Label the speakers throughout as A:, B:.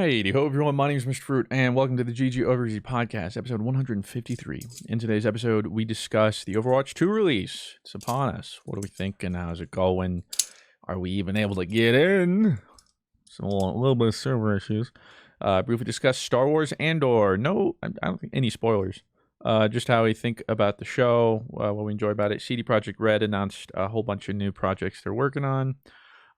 A: Alrighty, ho everyone, my name is Mr. Fruit, and welcome to the GG Overeasy Podcast, episode 153. In today's episode, we discuss the Overwatch 2 release. It's upon us. What are we thinking? How's it going? Are we even able to get in? So a little bit of server issues. Briefly discuss Star Wars Andor. No, I don't think any spoilers. Just how we think about the show, what we enjoy about it. CD Projekt Red announced a whole bunch of new projects they're working on.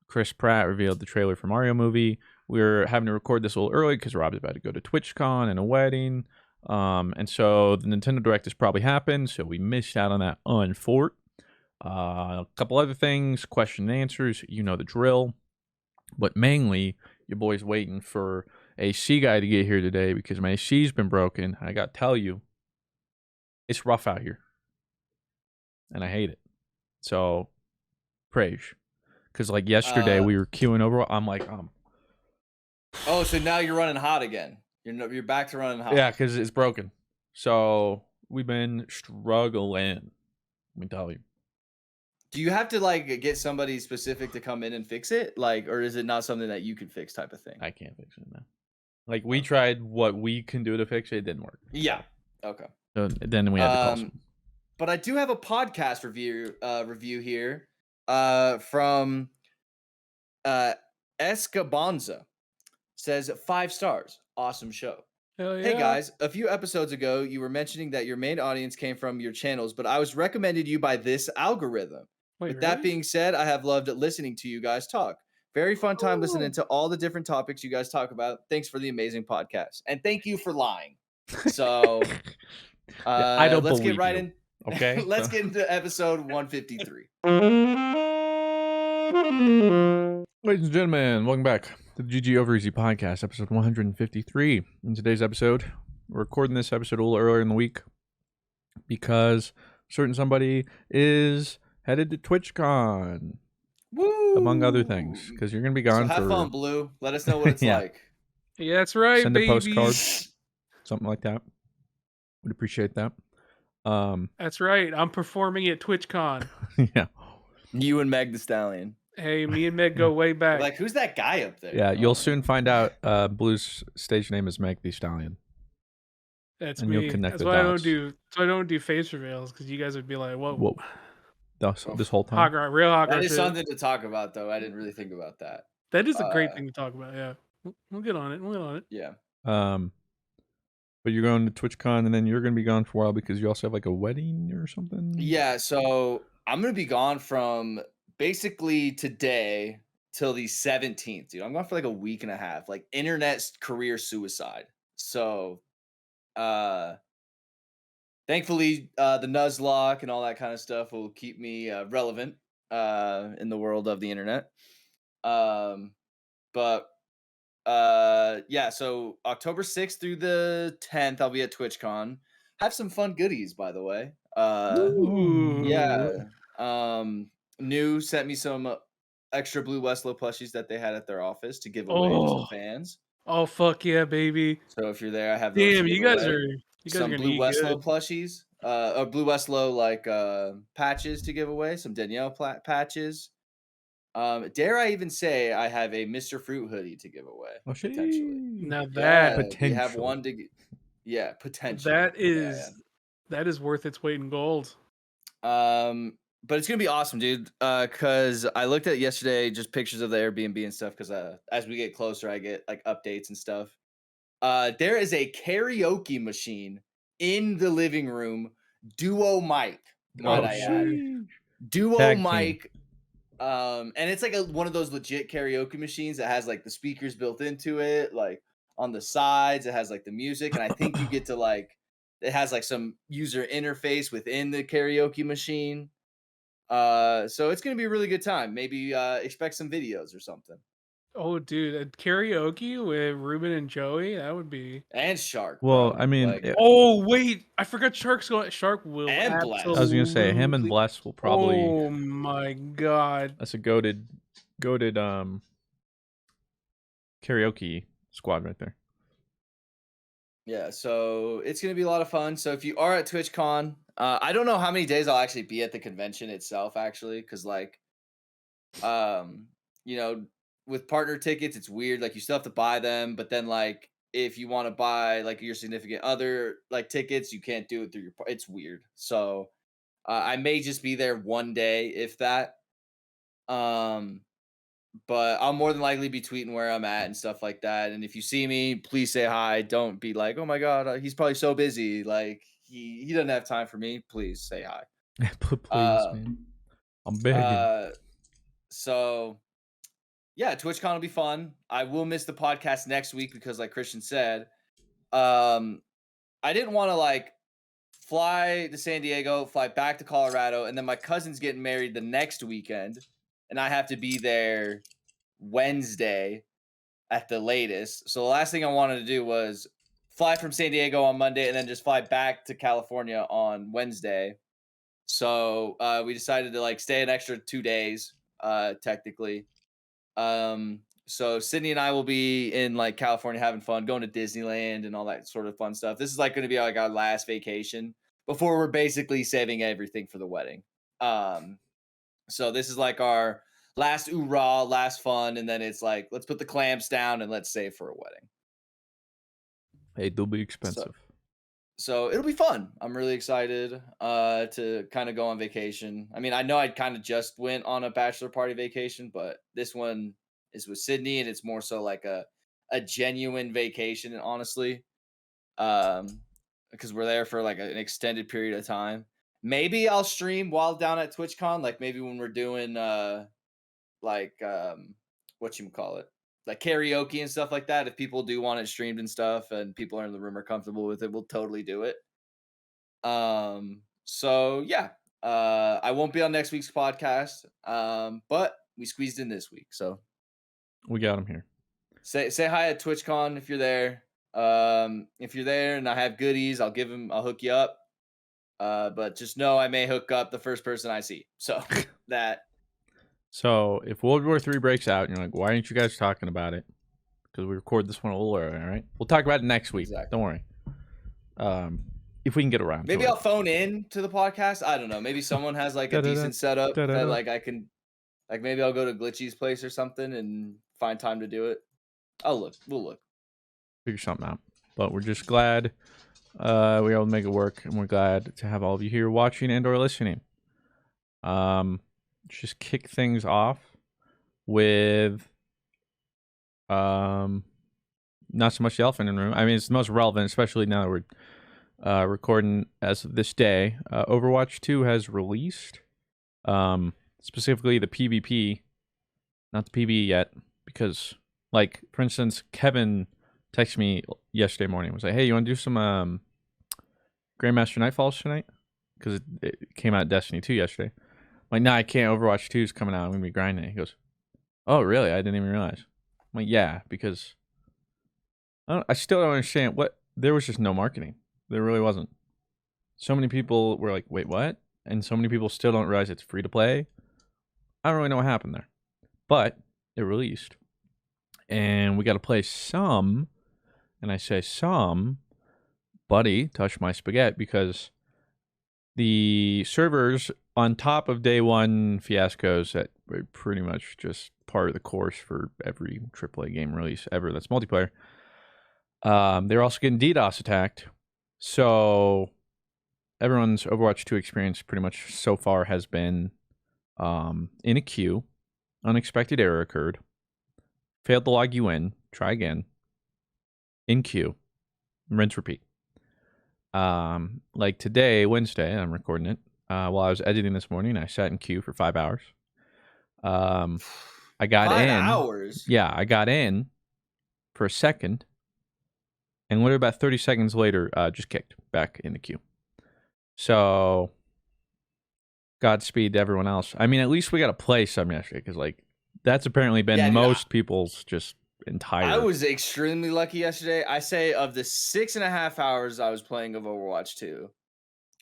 A: Chris Pratt revealed the trailer for Mario movie. We're having to record this a little early because Rob's about to go to Twitchcon and a wedding. And so the Nintendo Direct has probably happened, so we missed out on that unfort. A couple other things, question and answers, you know the drill. But mainly, your boy's waiting for AC guy to get here today because my AC's been broken. I got to tell you, it's rough out here. And I hate it. So, praise. Because like yesterday, we were queuing over. I'm like,
B: Oh, so now you're running hot again. You're back to running hot.
A: yeah, because it's broken. So we've been struggling. Let me tell you.
B: Do you have to like get somebody specific to come in and fix it, like, or is it not something that you can fix, type of thing?
A: I can't fix it now. Like we tried what we can do to fix it, it didn't work.
B: Yeah. Okay.
A: So then we had to call someone.
B: But I do have a podcast review here from Escabonza. Says 5 stars. Awesome show.
C: Hell yeah.
B: Hey guys, a few episodes ago, you were mentioning that your main audience came from your channels, but I was recommended you by this algorithm.
C: Wait,
B: With that
C: really?
B: being said, I have loved listening to you guys talk. Very fun time listening to all the different topics you guys talk about. Thanks for the amazing podcast. And thank you for lying. So
A: I don't
B: let's get
A: believe
B: right
A: you.
B: in.
A: Okay.
B: Let's get into episode 153.
A: Ladies and gentlemen, welcome back to the GG Overeasy Podcast, episode 153. In today's episode, we're recording this episode a little earlier in the week because certain somebody is headed to TwitchCon,
B: Woo!
A: among other things, because you're going to be gone
B: So have
A: for...
B: fun, Blue. Let us know what it's
A: Yeah.
B: like.
C: Yeah, that's right,
A: Send
C: baby.
A: a postcard, something like that. Would appreciate that.
C: That's right. I'm performing at TwitchCon.
A: Yeah.
B: You and Meg the Stallion.
C: Hey, me and Meg go way back.
B: Like, who's that guy up there?
A: Yeah, you'll
B: Oh.
A: soon find out Blue's stage name is Meg the Stallion.
C: That's
A: and you'll
C: me.
A: connect
C: That's
A: the
C: why
A: dots.
C: I don't do face reveals, because you guys would be like, whoa.
A: Whoa. This whole time?
C: Hog rock, real hog
B: That
C: rock
B: is
C: shit.
B: something to talk about, though. I didn't really think about that.
C: That is a great thing to talk about, yeah. We'll get on it.
B: Yeah.
A: But you're going to TwitchCon, and then you're going to be gone for a while because you also have like a wedding or something?
B: Yeah, so I'm going to be gone from basically today till the 17th, dude. I'm gone for like a week and a half. Like, internet career suicide. So, thankfully, the Nuzlocke and all that kind of stuff will keep me relevant in the world of the internet. Yeah, so October 6th through the 10th, I'll be at TwitchCon. Have some fun goodies, by the way.
C: Ooh.
B: Yeah. New sent me some extra BlueWestlo plushies that they had at their office to give away to some fans.
C: Oh, fuck yeah, baby.
B: So if you're there, I have those.
C: Damn,
B: to
C: you
B: give
C: guys
B: away.
C: are
B: Some
C: gonna eat
B: BlueWestlo
C: good.
B: plushies, or BlueWestlo like patches to give away. Some Danielle patches. Dare I even say I have a Mr. Fruit hoodie to give away?
A: Oh,
B: Potentially.
C: Now that
B: We have one to. Yeah, potentially.
C: that is worth its weight in gold.
B: But it's gonna be awesome, dude. Cause I looked at yesterday just pictures of the Airbnb and stuff. Cause as we get closer, I get like updates and stuff. There is a karaoke machine in the living room, duo mic. Might I add, duo
A: Tag
B: mic. And it's like one of those legit karaoke machines that has like the speakers built into it, like on the sides. It has like the music, and I think you get to like it has like some user interface within the karaoke machine. So it's gonna be a really good time. Maybe expect some videos or something.
C: Oh, dude, a karaoke with Ruben and Joey, that would be.
B: And Shark.
A: Well,
B: bro.
A: I mean,
B: like,
C: Oh wait, I forgot Shark will.
B: And Bless.
A: I was gonna say him and Bless will probably.
C: Oh my god,
A: That's a goated karaoke squad right there.
B: Yeah, so it's gonna be a lot of fun. So if you are at TwitchCon, I don't know how many days I'll actually be at the convention itself, actually, because like, you know, with partner tickets, it's weird. Like you still have to buy them, but then like if you want to buy like your significant other like tickets, you can't do it through it's weird. So I may just be there one day, if that. Um, but I'll more than likely be tweeting where I'm at and stuff like that. And if you see me, please say hi. Don't be like, oh my god, he's probably so busy. Like he doesn't have time for me. Please say hi.
A: Please,
B: Uh,
A: man. I'm begging.
B: So yeah, TwitchCon will be fun. I will miss the podcast next week because, like Christian said, I didn't want to like fly to San Diego, fly back to Colorado, and then my cousin's getting married the next weekend, and I have to be there Wednesday at the latest. So the last thing I wanted to do was fly from San Diego on Monday and then just fly back to California on Wednesday. So we decided to like stay an extra 2 days, technically. So Sydney and I will be in like California having fun, going to Disneyland and all that sort of fun stuff. This is like going to be like our last vacation before we're basically saving everything for the wedding. So this is like our last hoorah, last fun, and then it's like let's put the clamps down and let's save for a wedding.
A: Hey, they'll be expensive.
B: So it'll be fun. I'm really excited to kind of go on vacation. I mean, I know I kind of just went on a bachelor party vacation, but this one is with Sydney, and it's more so like a genuine vacation, honestly. Because we're there for like an extended period of time. Maybe I'll stream while down at TwitchCon, like maybe when we're doing whatchamacallit, like karaoke and stuff like that. If people do want it streamed and stuff and people are in the room are comfortable with it, we'll totally do it. So yeah. I won't be on next week's podcast. But we squeezed in this week. So
A: We got him here.
B: say hi at TwitchCon if you're there. If you're there and I have goodies, I'll hook you up. But just know I may hook up the first person I see. So that.
A: So if World War III breaks out and you're like, why aren't you guys talking about it? Because we record this one a little early, all right? We'll talk about it next week.
B: Exactly.
A: Don't worry. If we can get around
B: Maybe
A: to
B: I'll
A: it.
B: phone in to the podcast. I don't know. Maybe someone has like a decent setup that like I can, like maybe I'll go to Glitchy's place or something and find time to do it. We'll look.
A: Figure something out. But we're just glad we were able to make it work, and we're glad to have all of you here watching and or listening. Just kick things off with not so much the elephant in the room. I mean, it's the most relevant, especially now that we're recording as of this day. Overwatch 2 has released, specifically the PvP, not the PvE yet, because, like, for instance, Kevin texted me yesterday morning. Was like, "Hey, you want to do some Grandmaster Nightfalls tonight?" Because it came out Destiny 2 yesterday. I'm like, "No, I can't. Overwatch 2 is coming out. I'm gonna be grinding it." He goes, "Oh, really? I didn't even realize." I'm like, "Yeah, because I still don't understand what. There was just no marketing. There really wasn't. So many people were like, wait, what? And so many people still don't realize it's free to play. I don't really know what happened there. But it released. And we got to play some. And I say some. Buddy, touch my spaghetti. Because the servers, on top of day one fiascos that were pretty much just part of the course for every AAA game release ever that's multiplayer, they're also getting DDoS attacked. So everyone's Overwatch 2 experience pretty much so far has been in a queue, unexpected error occurred, failed to log you in, try again, in queue, rinse, repeat. Like today, Wednesday, I'm recording it, while I was editing this morning, I sat in queue for 5 hours. I got
B: 5
A: in.
B: hours?
A: Yeah, I got in for a second, and literally about 30 seconds later, just kicked back in the queue. So, Godspeed to everyone else. I mean, at least we got to play some yesterday, because like that's apparently been most people's just entire.
B: I was extremely lucky yesterday. I say of the 6.5 hours I was playing of Overwatch 2,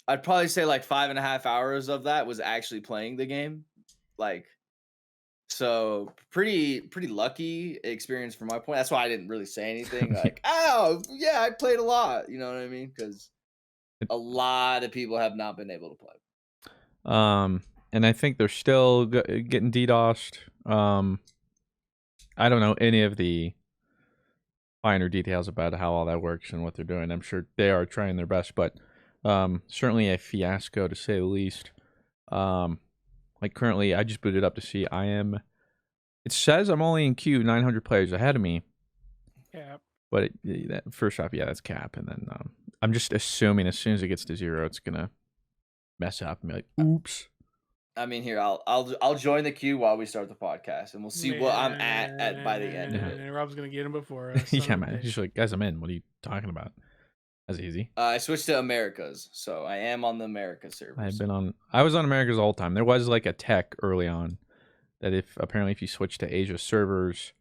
B: I'd probably say like 5.5 hours of that was actually playing the game. Like, so pretty lucky experience from my point. That's why I didn't really say anything. Like, oh yeah, I played a lot. You know what I mean? Because a lot of people have not been able to play.
A: And I think they're still getting DDoSed. I don't know any of the finer details about how all that works and what they're doing. I'm sure they are trying their best, but certainly a fiasco to say the least. Like currently, I just booted up to see it says I'm only in queue 900 players ahead of me.
C: Yeah.
A: But first off, yeah, that's cap. And then I'm just assuming as soon as it gets to 0, it's going to mess up and be like, oops.
B: I mean, here I'll join the queue while we start the podcast, and we'll see what I'm at by the end of it.
C: And Rob's gonna get him before us.
A: Yeah, man. He's like, guys, I'm in. What are you talking about? That's easy.
B: I switched to Americas, so I am on the America servers.
A: I was on America's all the time. There was like a tech early on that if you switch to Asia servers,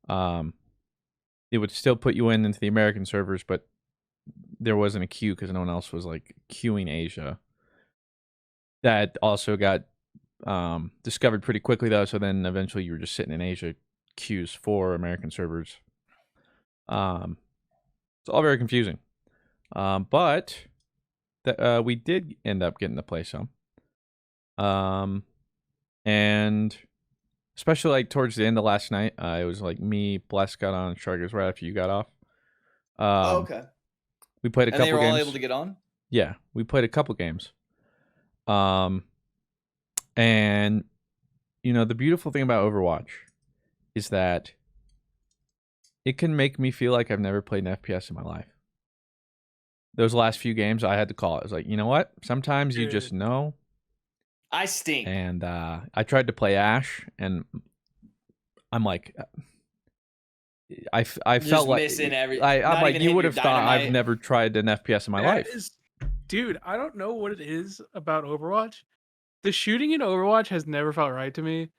A: it would still put you into the American servers, but there wasn't a queue because no one else was like queuing Asia. That also got discovered pretty quickly though, so then eventually you were just sitting in Asia queues for American servers. It's all very confusing. But we did end up getting to play some. And especially like towards the end of last night, it was like me, Bless got on, Shargers right after you got off.
B: Okay.
A: We played a couple games.
B: And they were all able to get on?
A: Yeah, we played a couple games. And you know, the beautiful thing about Overwatch is that it can make me feel like I've never played an FPS in my life. Those last few games, I had to call it. I was like, you know what? Sometimes you just know.
B: I stink.
A: And I tried to play Ash, and I'm like, I felt like
B: missing
A: I'm like, you would have thought I've never tried an FPS in my life.
C: Dude, I don't know what it is about Overwatch. The shooting in Overwatch has never felt right to me.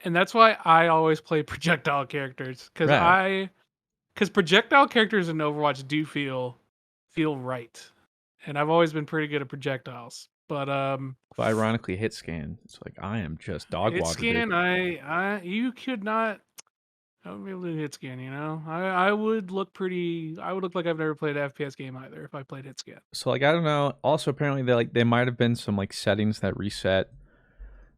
C: And that's why I always play projectile characters. Because projectile characters in Overwatch do feel right. And I've always been pretty good at projectiles. But
A: ironically, hit scan, it's like I am just dog water.
C: Hit scan, you could not. I would be able to hit scan, you know. I would look like I've never played an FPS game either if I played hit scan.
A: So like I don't know. Also apparently they might have been some like settings that reset.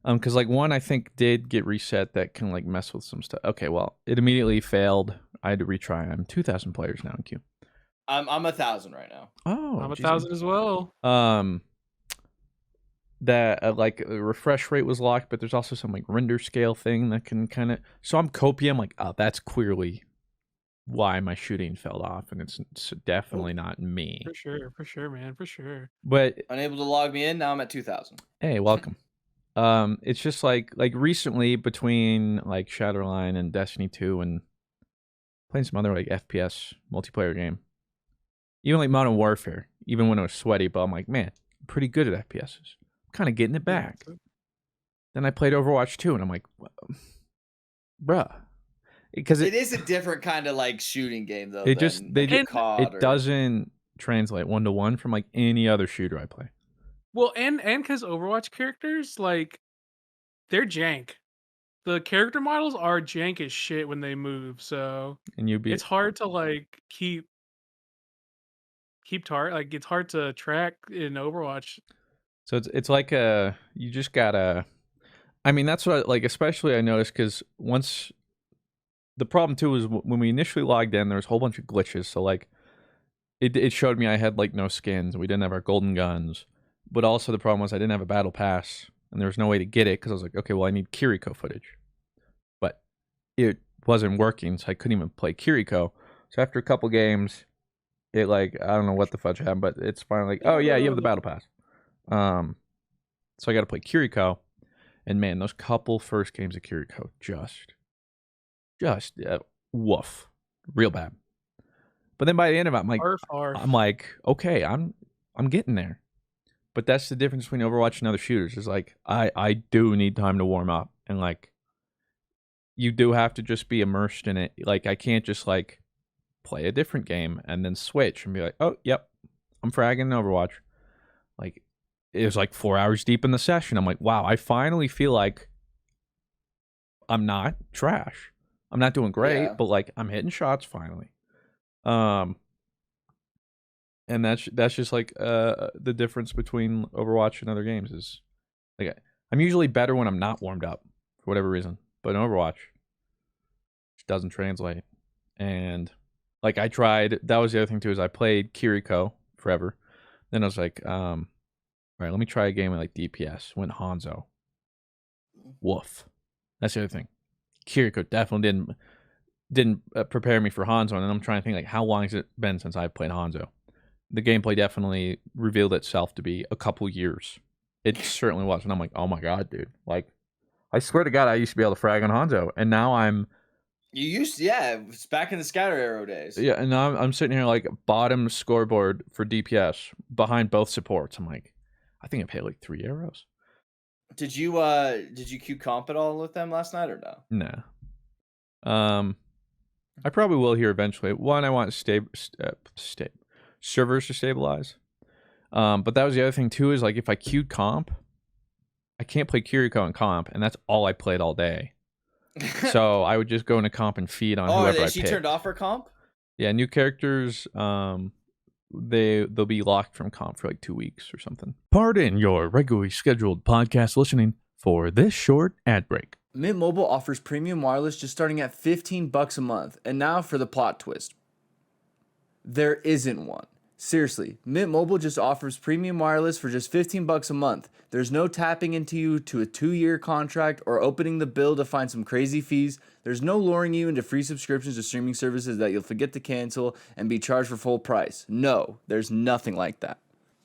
A: Because like one I think did get reset that can like mess with some stuff. Okay, well it immediately failed. I had to retry. I'm 2,000 players now in queue.
B: I'm 1,000 right now.
A: Oh,
C: I'm 1,000 as well.
A: That like refresh rate was locked, but there's also some like render scale thing that can kind of. So I'm copy. I'm like, oh, that's clearly why my shooting fell off, and it's definitely not me.
C: For sure, man, for sure.
A: But
B: unable to log me in. Now I'm at 2,000.
A: Hey, welcome. It's just like recently between like Shadowline and Destiny 2 and playing some other like FPS multiplayer game, even like Modern Warfare, even when it was sweaty, but I'm like, man, I'm pretty good at FPSs. Kind of getting it back. Then I played Overwatch 2 and I'm like, bruh, because
B: it is a different kind of like shooting game though.
A: It doesn't translate 1-to-1 from like any other shooter I play.
C: Well, and because Overwatch characters, like, they're jank. The character models are jank as shit when they move, so it's hard to like keep like it's hard to track in Overwatch.
A: So it's like you just gotta. I mean, that's what like especially I noticed because once the problem too is when we initially logged in, there was a whole bunch of glitches. So like, it showed me I had like no skins, we didn't have our golden guns, but also the problem was I didn't have a battle pass, and there was no way to get it because I was like, okay, well I need Kiriko footage, but it wasn't working, so I couldn't even play Kiriko. So after a couple games, it like I don't know what the fudge happened, but it's finally like, oh yeah, you have the battle pass. So I got to play Kiriko, and man, those couple first games of Kiriko just woof, real bad. But then by the end of it, I'm like, okay, I'm getting there. But that's the difference between Overwatch and other shooters. Is like I do need time to warm up, and like you do have to just be immersed in it. Like I can't just like play a different game and then switch and be like, oh yep, I'm fragging in Overwatch. Like it was like 4 hours deep in the session. I'm like, wow, I finally feel like I'm not trash. I'm not doing great, but like I'm hitting shots finally. And that's just like the difference between Overwatch and other games is like I'm usually better when I'm not warmed up for whatever reason. But in Overwatch, which doesn't translate. And like I tried, that was the other thing too, is I played Kiriko forever. Then I was like, all right, let me try a game with like DPS. Went Hanzo. Woof. That's the other thing. Kiriko definitely didn't prepare me for Hanzo, and I'm trying to think like how long has it been since I've played Hanzo? The gameplay definitely revealed itself to be a couple years. It certainly was, and I'm like, oh my god, dude! Like, I swear to God, I used to be able to frag on Hanzo, and now I'm.
B: You used to, yeah, it's back in the scatter arrow days.
A: Yeah, and now I'm sitting here like bottom scoreboard for DPS behind both supports. I'm like, I think I paid like 3 arrows.
B: Did you queue comp at all with them last night or no?
A: Nah. I probably will here eventually. One, I want servers to stabilize. But that was the other thing too, is like if I queued comp, I can't play Kiriko in comp, and that's all I played all day. So I would just go into comp and feed on whoever I picked.
B: She turned off her comp?
A: Yeah, new characters, they'll be locked from comp for like 2 weeks or something. Pardon your regularly scheduled podcast listening for this short ad break.
D: Mint Mobile offers premium wireless just starting at $15 a month. And now for the plot twist. There isn't one. Seriously, Mint Mobile just offers premium wireless for just $15 a month. There's no tapping into you to a 2-year contract or opening the bill to find some crazy fees. There's no luring you into free subscriptions to streaming services that you'll forget to cancel and be charged for full price. No, there's nothing like that.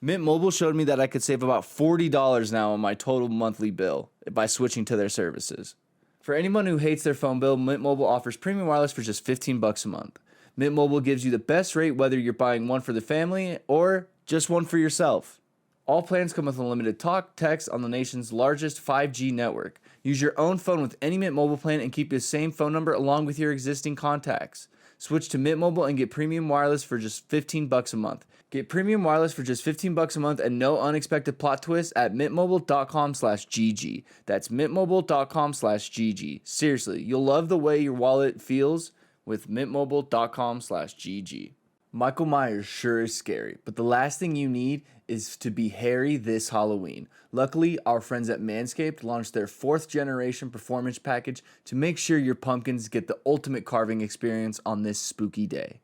D: Mint Mobile showed me that I could save about $40 now on my total monthly bill by switching to their services. For anyone who hates their phone bill, Mint Mobile offers premium wireless for just $15 a month. Mint Mobile gives you the best rate whether you're buying one for the family or just one for yourself. All plans come with unlimited talk, text on the nation's largest 5G network. Use your own phone with any Mint Mobile plan and keep the same phone number along with your existing contacts. Switch to Mint Mobile and get premium wireless for just $15 a month. Get premium wireless for just $15 a month and no unexpected plot twists at mintmobile.com/GG. That's mintmobile.com/GG. Seriously, you'll love the way your wallet feels with mintmobile.com/GG. Michael Myers sure is scary, but the last thing you need is to be hairy this Halloween. Luckily, our friends at Manscaped launched their 4th generation performance package to make sure your pumpkins get the ultimate carving experience on this spooky day.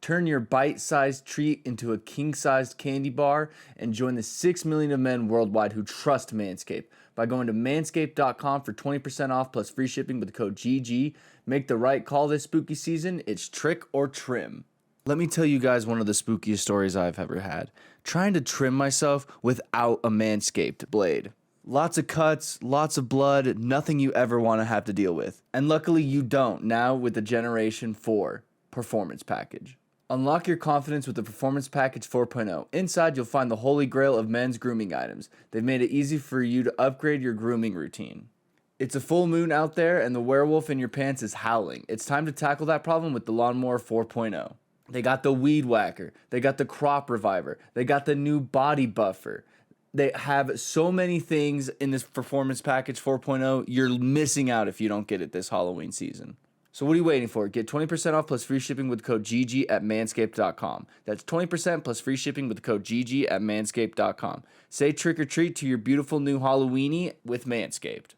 D: Turn your bite-sized treat into a king-sized candy bar and join the 6 million of men worldwide who trust Manscaped by going to manscaped.com for 20% off plus free shipping with the code GG. Make the right call this spooky season. It's trick or trim. Let me tell you guys one of the spookiest stories I've ever had. Trying to trim myself without a Manscaped blade. Lots of cuts, lots of blood, nothing you ever want to have to deal with. And luckily you don't now with the Generation 4 Performance Package. Unlock your confidence with the Performance Package 4.0. Inside, you'll find the holy grail of men's grooming items. They've made it easy for you to upgrade your grooming routine. It's a full moon out there and the werewolf in your pants is howling. It's time to tackle that problem with the Lawnmower 4.0. They got the Weed Whacker. They got the Crop Reviver. They got the new Body Buffer. They have so many things in this Performance Package 4.0. You're missing out if you don't get it this Halloween season. So what are you waiting for? Get 20% off plus free shipping with code GG at manscaped.com. That's 20% plus free shipping with code GG at manscaped.com. Say trick or treat to your beautiful new Halloweenie with Manscaped.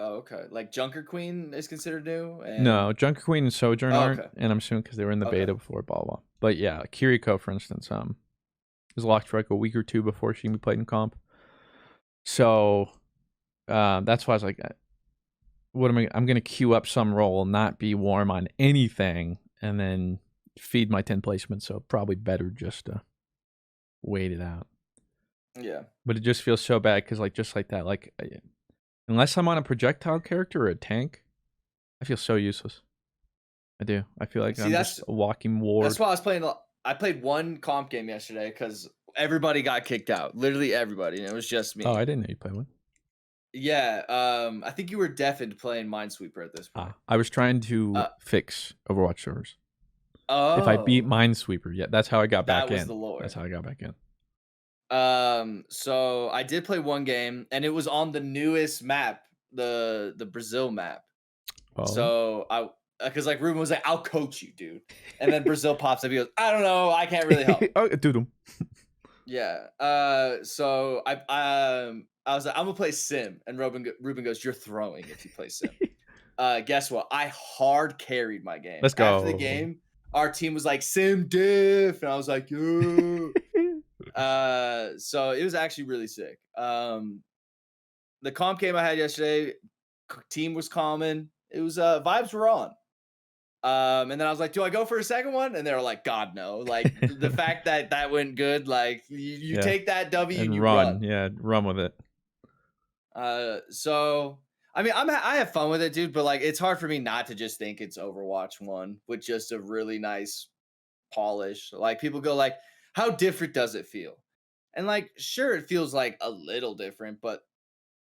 B: Oh, okay. Like Junker Queen is considered new?
A: No, Junker Queen and Sojourn aren't,
B: okay.
A: and I'm assuming because they were in the beta before, blah, blah. But yeah, Kiriko, for instance, is locked for like a week or 2 before she can be played in comp. So that's why I was like, I'm going to queue up some role, not be warm on anything, and then feed my 10 placements. So probably better just to wait it out.
B: Yeah.
A: But it just feels so bad because, like, just like that, like, unless I'm on a projectile character or a tank, I feel so useless. I do. I feel like I'm just a walking ward.
B: That's why I was playing. I played one comp game yesterday because everybody got kicked out. Literally everybody, and it was just me.
A: Oh, I didn't know you played one.
B: Yeah, I think you were deafened playing Minesweeper at this point.
A: I was trying to fix Overwatch servers.
B: Oh.
A: If I beat Minesweeper, yeah, that's how I got back in.
B: That was the lore.
A: That's how I got back in.
B: So I did play one game, and it was on the newest map, the Brazil map.
A: Oh.
B: So because like Ruben was like, "I'll coach you, dude," and then Brazil pops up. He goes, "I don't know, I can't really help."
A: Oh, dude.
B: Yeah. So I was like, "I'm gonna play Sim," and Ruben goes, "You're throwing if you play Sim." guess what? I hard carried my game.
A: Let's go.
B: After the game, our team was like sim diff, and I was like, yo. So it was actually really sick. The comp game I had yesterday, team was common. It was vibes were on. And then I was like, do I go for a second one? And they were like, God, no. Like the fact that went good, like you take that W and you run.
A: Yeah, run with it.
B: So I mean, I have fun with it, dude, but like it's hard for me not to just think it's Overwatch 1 with just a really nice polish. Like people go like, how different does it feel? And like, sure, it feels like a little different, but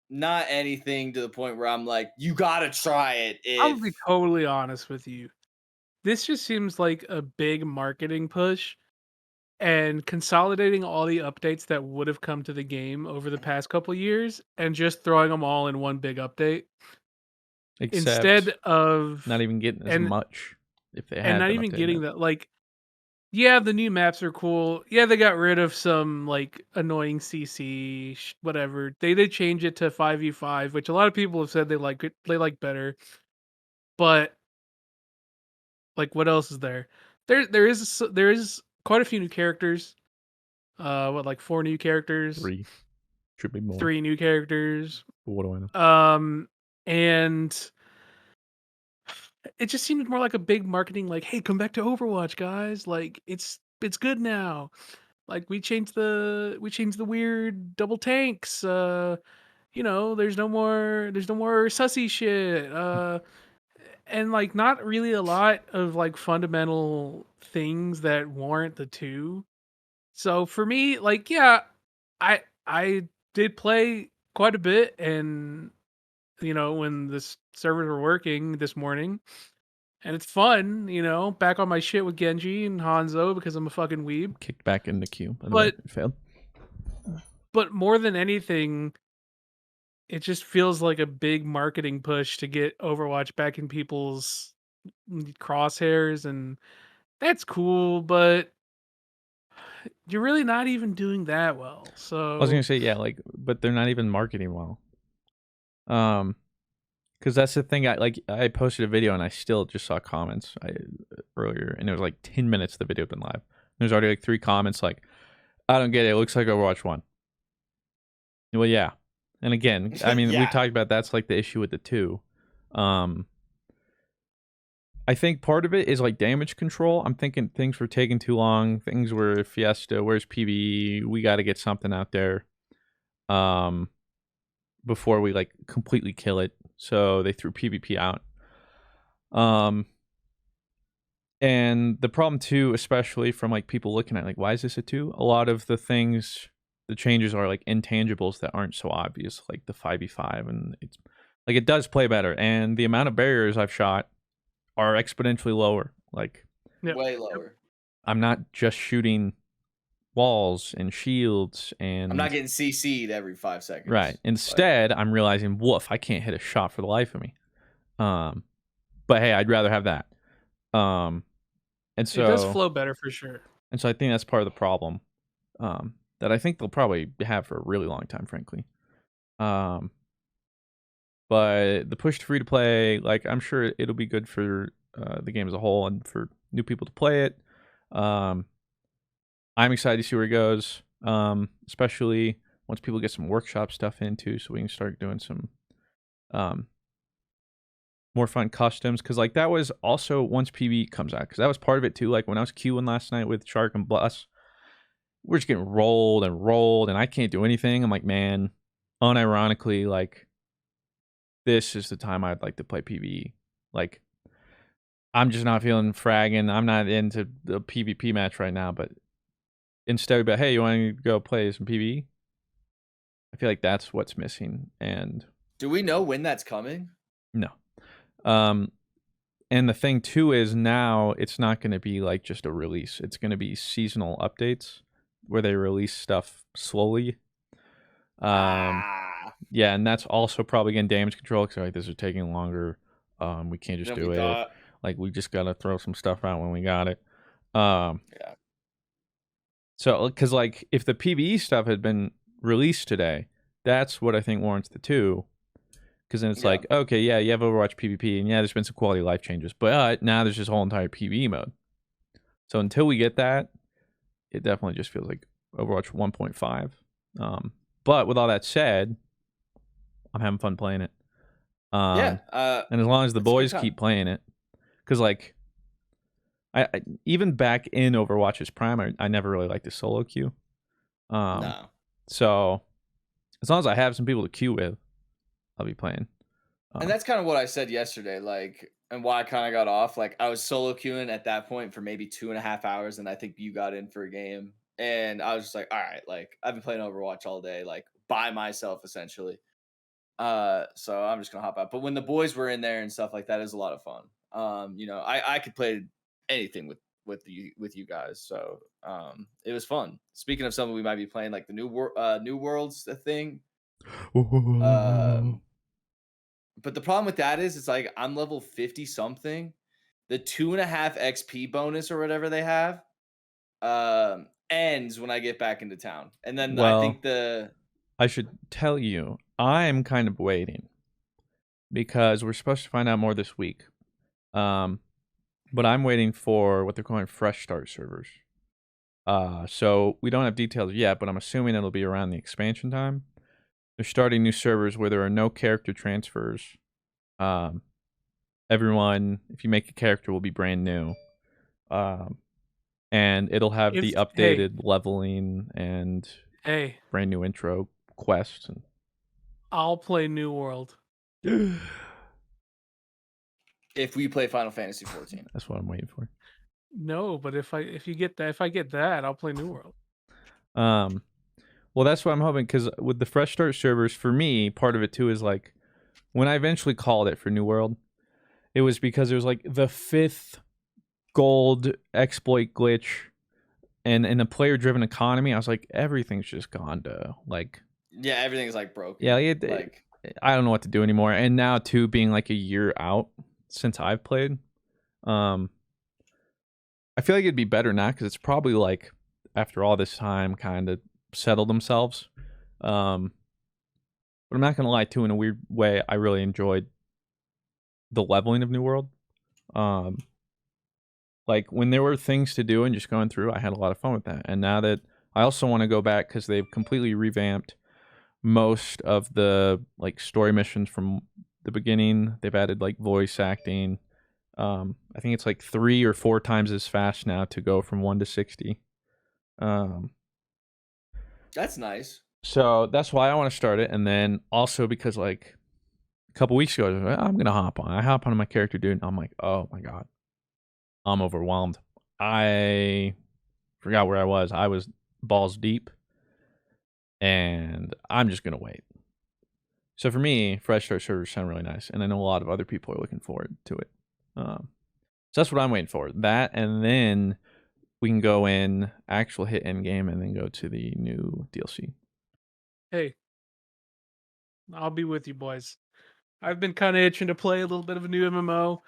B: not anything to the point where I'm like, you gotta try it.
C: I'll be totally honest with you. This just seems like a big marketing push and consolidating all the updates that would have come to the game over the past couple years and just throwing them all in one big update.
A: Except
C: instead of
A: not even getting as much if they had,
C: and not even getting that. Like, yeah, the new maps are cool. Yeah, they got rid of some like annoying CC whatever. They did change it to 5v5, which a lot of people have said they like it. They like better, but like, what else is there? There is quite a few new characters. Like 4 new characters?
A: 3. Should be more.
C: 3 new characters.
A: What do I know?
C: And it just seemed more like a big marketing, like, hey, come back to Overwatch, guys. Like, it's good now. Like, we changed the weird double tanks. You know, there's no more sussy shit. And like not really a lot of like fundamental things that warrant the 2. So for me, like, yeah, I did play quite a bit, and you know, when the servers were working this morning, and it's fun, you know, back on my shit with Genji and Hanzo because I'm a fucking weeb.
A: Kicked back in the queue,
C: but
A: it failed.
C: But more than anything, it just feels like a big marketing push to get Overwatch back in people's crosshairs, and that's cool, but you're really not even doing that well. So
A: I was gonna say, yeah, like, but they're not even marketing well. Because that's the thing. I posted a video and I still just saw comments earlier, and it was like 10 minutes the video had been live. There's already like 3 comments like, I don't get it. It looks like Overwatch 1. Well, yeah. And again, I mean, we talked about that's like the issue with the 2. I think part of it is like damage control. I'm thinking things were taking too long. Things were Fiesta. Where's PvE? We got to get something out there before we like completely kill it. So they threw PvP out. And the problem too, especially from like people looking at like, why is this a 2? A lot of the things, the changes are like intangibles that aren't so obvious, like the 5v5, and it's like it does play better. And the amount of barriers I've shot are exponentially lower. Like
B: way lower.
A: I'm not just shooting walls and shields, and
B: I'm not getting CC'd every 5 seconds.
A: Right. Instead, I'm realizing, woof, I can't hit a shot for the life of me. But hey, I'd rather have that. And so
C: it does flow better for sure.
A: And so I think that's part of the problem. That I think they'll probably have for a really long time, frankly. But the push to free to play, like, I'm sure it'll be good for the game as a whole and for new people to play it. I'm excited to see where it goes, especially once people get some workshop stuff into, so we can start doing some more fun customs. Because like that was also once PvE comes out, because that was part of it too. Like when I was queuing last night with Shark and Bless, we're just getting rolled, and I can't do anything. I'm like, man, unironically, like, this is the time I'd like to play PvE. Like, I'm just not feeling fragging. I'm not into the PvP match right now, but instead, but hey, you want to go play some PvE? I feel like that's what's missing. And
B: do we know when that's coming?
A: No. And the thing too is now it's not going to be like just a release. It's going to be seasonal updates where they release stuff slowly. Yeah, and that's also probably getting damage control because like this is taking longer. We can't just do it. Like we just gotta throw some stuff out when we got it.
B: Yeah.
A: So, because like if the PvE stuff had been released today, that's what I think warrants the 2. Because then it's like, okay, yeah, you have Overwatch PvP, and yeah, there's been some quality of life changes, but now there's this whole entire PvE mode. So until we get that, it definitely just feels like Overwatch 1.5. But with all that said, I'm having fun playing it. And as long as the boys keep playing it, because like, I even back in Overwatch's prime, I never really liked the solo queue.
B: No.
A: So as long as I have some people to queue with, I'll be playing.
B: And that's kind of what I said yesterday, like, and why I kind of got off. Like, I was solo queuing at that point for maybe 2.5 hours, and I think you got in for a game. And I was just like, all right, like, I've been playing Overwatch all day, like, by myself, essentially. So I'm just gonna hop out. But when the boys were in there and stuff like that, it was a lot of fun. I could play anything with you guys. So it was fun. Speaking of something we might be playing, like the New Worlds thing. But the problem with that is it's like I'm level 50 something. The 2.5 XP bonus or whatever they have ends when I get back into town. And then I think
A: I should tell you, I'm kind of waiting because we're supposed to find out more this week. But I'm waiting for what they're calling fresh start servers. So we don't have details yet, but I'm assuming it'll be around the expansion time. They're starting new servers where there are no character transfers. Everyone, if you make a character, will be brand new. And it'll have the updated leveling and brand new intro quests. And
C: I'll play New World.
B: If we play Final Fantasy 14.
A: That's what I'm waiting for.
C: No, but if I get that, I'll play New World.
A: Well, that's what I'm hoping, because with the fresh start servers, for me, part of it too is like when I eventually called it for New World, it was because it was like the 5th gold exploit glitch, and in a player driven economy, I was like, everything's just gone to like,
B: yeah, everything's like broken.
A: Yeah, like I don't know what to do anymore. And now too, being like a year out since I've played, I feel like it'd be better now because it's probably like after all this time kind of settled themselves. But I'm not gonna lie too, in a weird way, I really enjoyed the leveling of New World. Like when there were things to do and just going through, I had a lot of fun with that. And now that I also want to go back because they've completely revamped most of the like story missions from the beginning. They've added like voice acting. I think it's like 3 or 4 times as fast now to go from 1 to 60.
B: That's nice.
A: So that's why I want to start it. And then also because like a couple weeks ago, I was like, I'm going to hop on. I hop onto my character, dude. And I'm like, oh my God, I'm overwhelmed. I forgot where I was. I was balls deep. And I'm just going to wait. So for me, fresh start servers sound really nice. And I know a lot of other people are looking forward to it. So that's what I'm waiting for. That, and then we can go in, actual hit end game, and then go to the new DLC.
C: Hey, I'll be with you, boys. I've been kind of itching to play a little bit of a new MMO.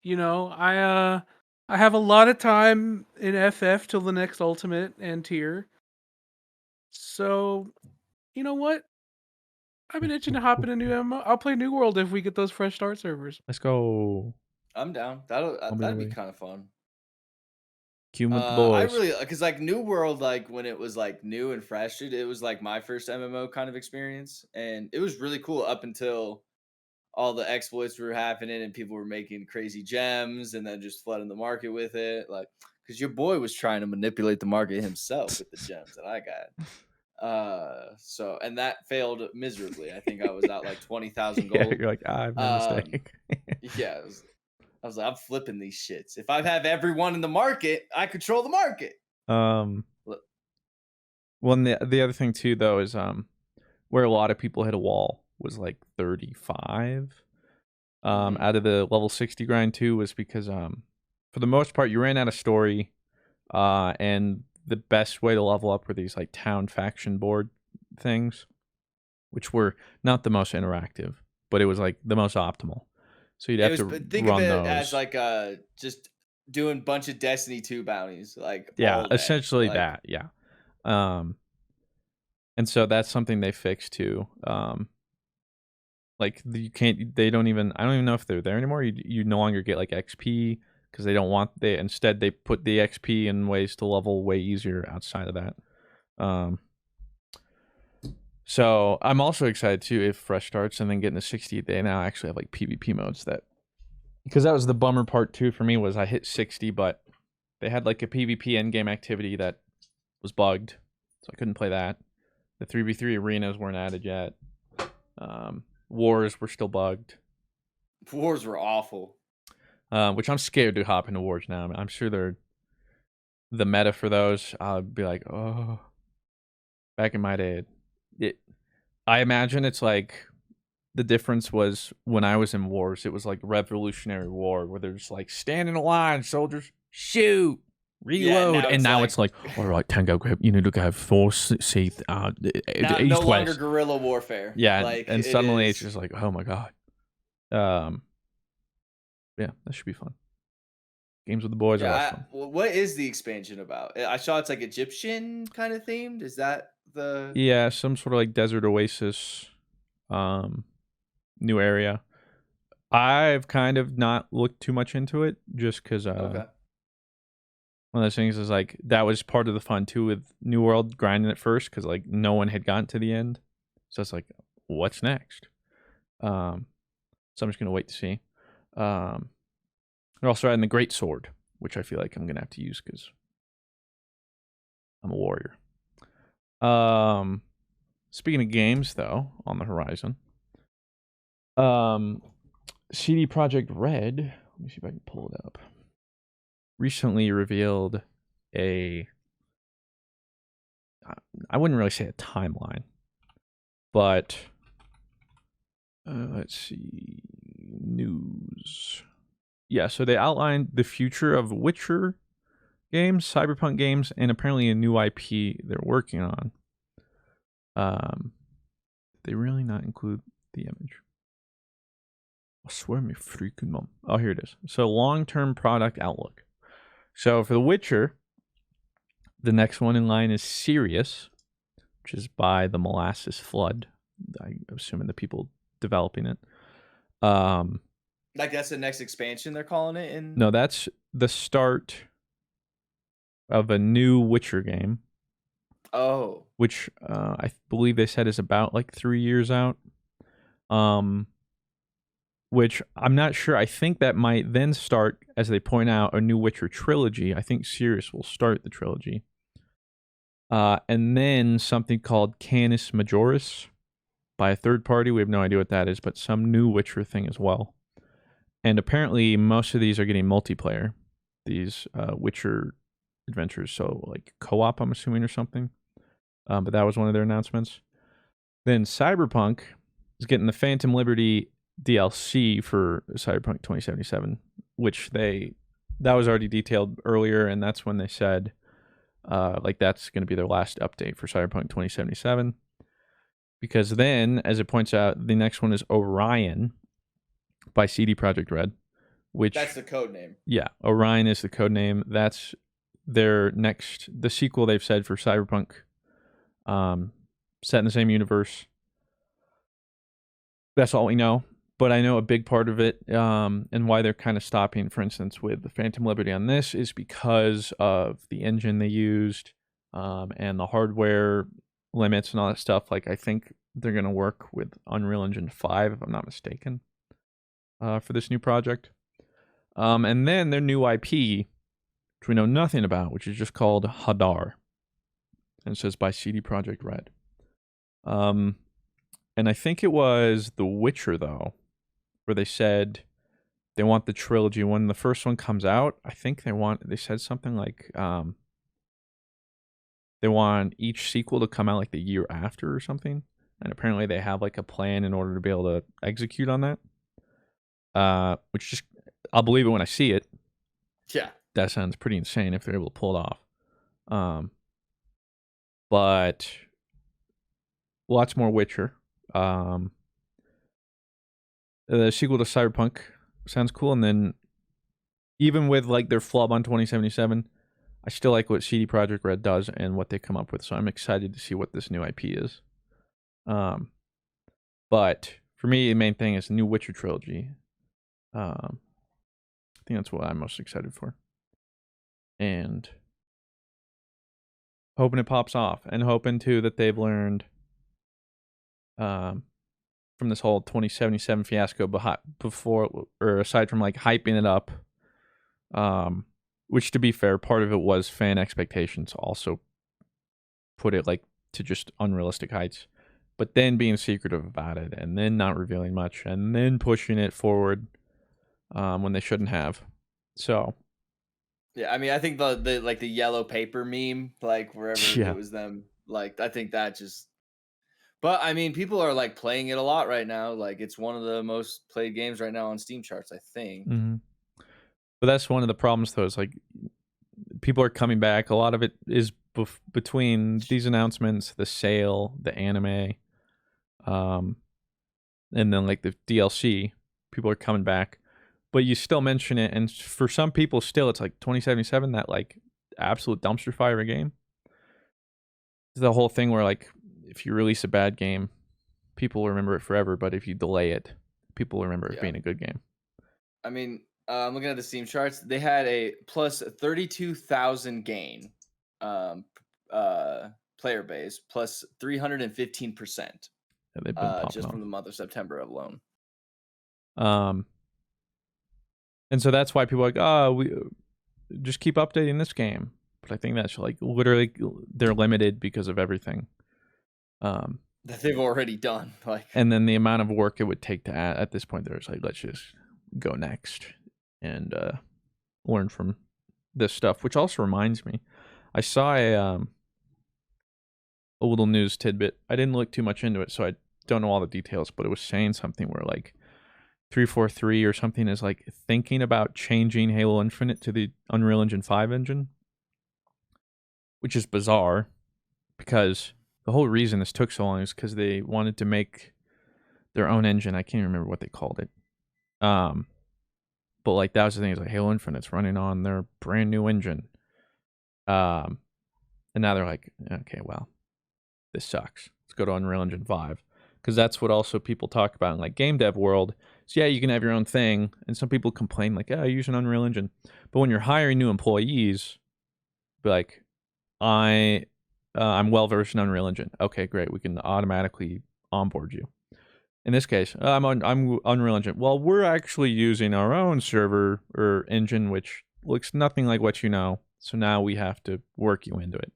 C: You know, I have a lot of time in FF till the next Ultimate and Tier. So, you know what? I've been itching to hop in a new MMO. I'll play New World if we get those fresh start servers.
A: Let's go.
B: I'm down. That'd be kind of fun.
A: Queue with the boys.
B: I really, because like New World, like when it was like new and fresh, dude, it was like my first MMO kind of experience, and it was really cool up until all the exploits were happening and people were making crazy gems and then just flooding the market with it, like because your boy was trying to manipulate the market himself with the gems that I got. So and that failed miserably. I think I was out like 20,000 gold.
A: Yeah, you're like, I've made a mistake.
B: Yeah, I was like, I'm flipping these shits. If I have everyone in the market, I control the market.
A: Well, and the other thing too, though, is where a lot of people hit a wall was like 35. Out of the level 60 grind too, was because for the most part you ran out of story, and the best way to level up were these like town faction board things, which were not the most interactive, but it was like the most optimal. So you'd have to
B: think
A: run
B: of it
A: those
B: as like just doing a bunch of Destiny 2 bounties, like
A: yeah, essentially like, that, yeah. And so that's something they fixed too. Like you can't. They don't even. I don't even know if they're there anymore. You no longer get like XP because they don't want. Instead they put the XP in ways to level way easier outside of that. So I'm also excited too if Fresh starts and then getting to 60. They now actually have like PvP modes that. Because that was the bummer part too for me was I hit 60, but they had like a PvP endgame activity that was bugged, so I couldn't play that. The 3v3 arenas weren't added yet. Wars were still bugged.
B: Wars were awful.
A: Which I'm scared to hop into wars now. I'm sure they're the meta for those. I'll be like, oh, back in my day, I imagine it's like the difference was when I was in wars, it was like Revolutionary War where they're just like stand in a line, soldiers, shoot, reload, and now it's like, all right, Tango, you need to go force see east
B: no longer
A: west.
B: guerrilla warfare.
A: Yeah,
B: like,
A: and suddenly it's just like, oh my god. Yeah, that should be fun. Games with the boys are less fun.
B: What is the expansion about? I saw it's like Egyptian kind of themed. Is that the?
A: Yeah, some sort of like desert oasis, new area. I've kind of not looked too much into it just because
B: Okay.
A: one of those things is like that was part of the fun too with New World grinding it first because like no one had gotten to the end, so it's like what's next. So I'm just gonna wait to see. They're also adding the Great Sword, which I feel like I'm gonna have to use because I'm a warrior. Speaking of games though, on the horizon, CD Projekt Red. Let me see if I can pull it up. Recently revealed I wouldn't really say a timeline, but let's see, news. Yeah, so they outlined the future of Witcher games, Cyberpunk games, and apparently a new IP they're working on. They really not include the image. I swear me freaking mom. Oh, here it is. So long-term product outlook. So for The Witcher, the next one in line is Sirius, which is by the Molasses Flood. I'm assuming the people developing it.
B: Like that's the next expansion they're calling it in?
A: No, that's the start of a new Witcher game.
B: Oh.
A: Which I believe they said is about like 3 years out. Which I'm not sure. I think that might then start, as they point out, a new Witcher trilogy. I think Sirius will start the trilogy. And then something called Canis Majoris by a third party. We have no idea what that is, but some new Witcher thing as well. And apparently most of these are getting multiplayer, these Witcher adventures. So like co-op, I'm assuming, or something. But that was one of their announcements. Then Cyberpunk is getting the Phantom Liberty DLC for Cyberpunk 2077, which that was already detailed earlier, and that's when they said like that's going to be their last update for Cyberpunk 2077. Because then, as it points out, the next one is Orion by CD Projekt Red, which
B: that's the code name.
A: Yeah, Orion is the code name. That's their the sequel they've said for Cyberpunk, set in the same universe. That's all we know. But I know a big part of it, and why they're kind of stopping, for instance, with the Phantom Liberty on this is because of the engine they used, and the hardware limits and all that stuff. Like, I think they're going to work with Unreal Engine 5, if I'm not mistaken, for this new project. And then their new IP, which we know nothing about, which is just called Hadar. And it says by CD Projekt Red. And I think it was The Witcher, though, where they said they want the trilogy. When the first one comes out, I think they said something like they want each sequel to come out like the year after or something. And apparently they have like a plan in order to be able to execute on that. Which just, I'll believe it when I see it.
B: Yeah.
A: That sounds pretty insane if they're able to pull it off. But lots more Witcher. The sequel to Cyberpunk sounds cool, and then even with like their flub on 2077, I still like what CD Projekt Red does and what they come up with. So I'm excited to see what this new IP is. But for me, the main thing is the new Witcher trilogy. I think that's what I'm most excited for. And hoping it pops off, and hoping too that they've learned from this whole 2077 fiasco before, or aside from like hyping it up, which to be fair, part of it was fan expectations also put it like to just unrealistic heights, but then being secretive about it, and then not revealing much, and then pushing it forward when they shouldn't have. So
B: yeah, I mean, I think the like the yellow paper meme, like wherever
A: Yeah.
B: it was them, like I think that just. But I mean, people are like playing it a lot right now. Like it's one of the most played games right now on Steam charts, I think.
A: But that's one of the problems, though. Is like people are coming back. A lot of it is between these announcements, the sale, the anime, and then like the DLC. People are coming back, but you still mention it, and for some people, still it's like 2077, that like absolute dumpster fire game. The whole thing where like if you release a bad game, people remember it forever, but if you delay it, people remember it being a good game.
B: I mean, I'm looking at the Steam charts. They had a plus 32,000 gain player base, plus 315%.
A: Yeah, they've been popping
B: just
A: off.
B: from the month of September alone.
A: And so that's why people are like, oh, we just keep updating this game. But I think that's like literally they're limited because of everything
B: that they've already done. Like,
A: and then the amount of work it would take to add at this point. There's like, let's just go next and learn from this stuff. Which also reminds me, I saw a little news tidbit. I didn't look too much into it, so I don't know all the details. But it was saying something where like 343 or something is like thinking about changing Halo Infinite to the Unreal Engine 5 engine, which is bizarre because the whole reason this took so long is because they wanted to make their own engine. I can't remember what they called it. But like that was the thing, is like Halo Infinite's running on their brand new engine. And now they're like, okay, well, this sucks. Let's go to Unreal Engine 5. Because that's what also people talk about in like game dev world. So yeah, you can have your own thing, and some people complain like, "Yeah, I use an Unreal Engine." But when you're hiring new employees, be like, I'm well versed in Unreal Engine. Okay, great. We can automatically onboard you. In this case, I'm Unreal Engine. Well, we're actually using our own server or engine, which looks nothing like what you know. So now we have to work you into it,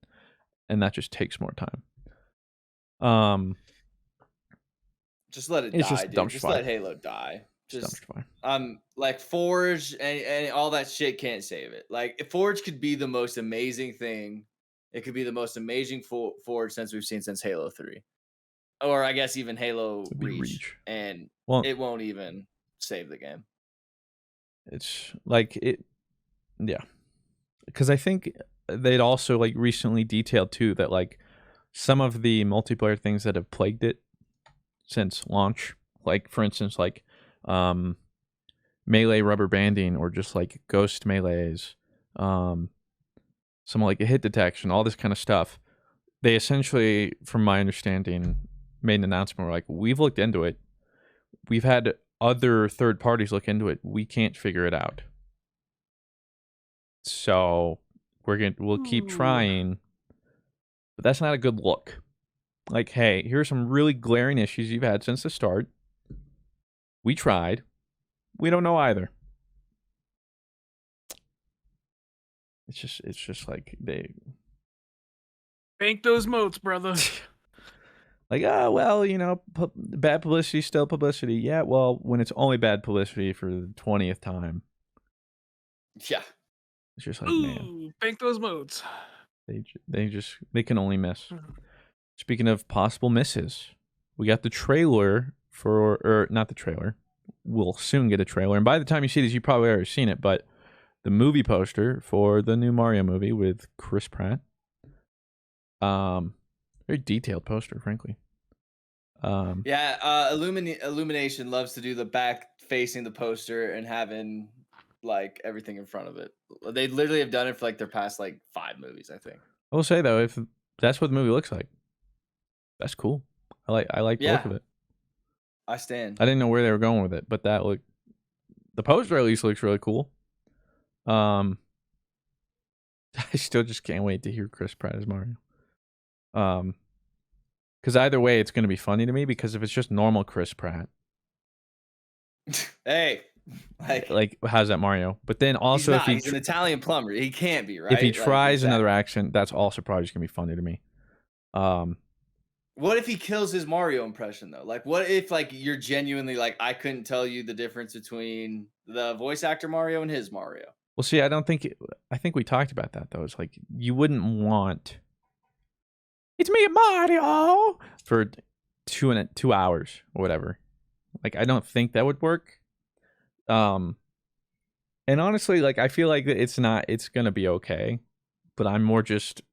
A: and that just takes more time.
B: Just let it
A: It's
B: die,
A: just
B: dude. Just let Halo die. Just like Forge and all that shit can't save it. Like if Forge could be the most amazing thing. It could be the most amazing Forge since we've seen since Halo 3. Or I guess even Halo Reach. And it won't even save the game.
A: It's like it, yeah. Because I think they'd also like recently detailed too that like some of the multiplayer things that have plagued it since launch, like for instance, like melee rubber banding or just like ghost melees, some like hit detection, all this kind of stuff. They essentially, from my understanding, made an announcement where like, we've looked into it. We've had other third parties look into it. We can't figure it out. So we'll keep trying, but that's not a good look. Like, hey, here are some really glaring issues you've had since the start. We tried. We don't know either. It's just like they
C: bank those moats, brother.
A: Like, well, you know, bad publicity is still publicity. Yeah, well, when it's only bad publicity for the 20th time.
B: Yeah.
A: It's just like, man.
C: Bank those moats.
A: They can only miss. Speaking of possible misses, we got the trailer or not the trailer. We'll soon get a trailer. And by the time you see this, you probably already seen it, but the movie poster for the new Mario movie with Chris Pratt. Very detailed poster, frankly.
B: Illumination loves to do the back facing the poster and having like everything in front of it. They literally have done it for like their past like 5 movies, I think.
A: I will say though, if that's what the movie looks like, that's cool. I like the look of it.
B: I stand.
A: I didn't know where they were going with it, but the poster at least looks really cool. I still just can't wait to hear Chris Pratt as Mario. Because either way, it's going to be funny to me. Because if it's just normal Chris Pratt,
B: hey,
A: like how's that Mario? But then also,
B: he's an Italian plumber. He can't be, right?
A: If he tries another accent, that's also probably just gonna be funny to me.
B: What if he kills his Mario impression though? Like, what if like you're genuinely like, I couldn't tell you the difference between the voice actor Mario and his Mario?
A: Well, see, I think we talked about that though. It's like you wouldn't want it's me, Mario, for 2 hours or whatever. Like, I don't think that would work. And honestly, like, I feel like it's gonna be okay, but I'm more just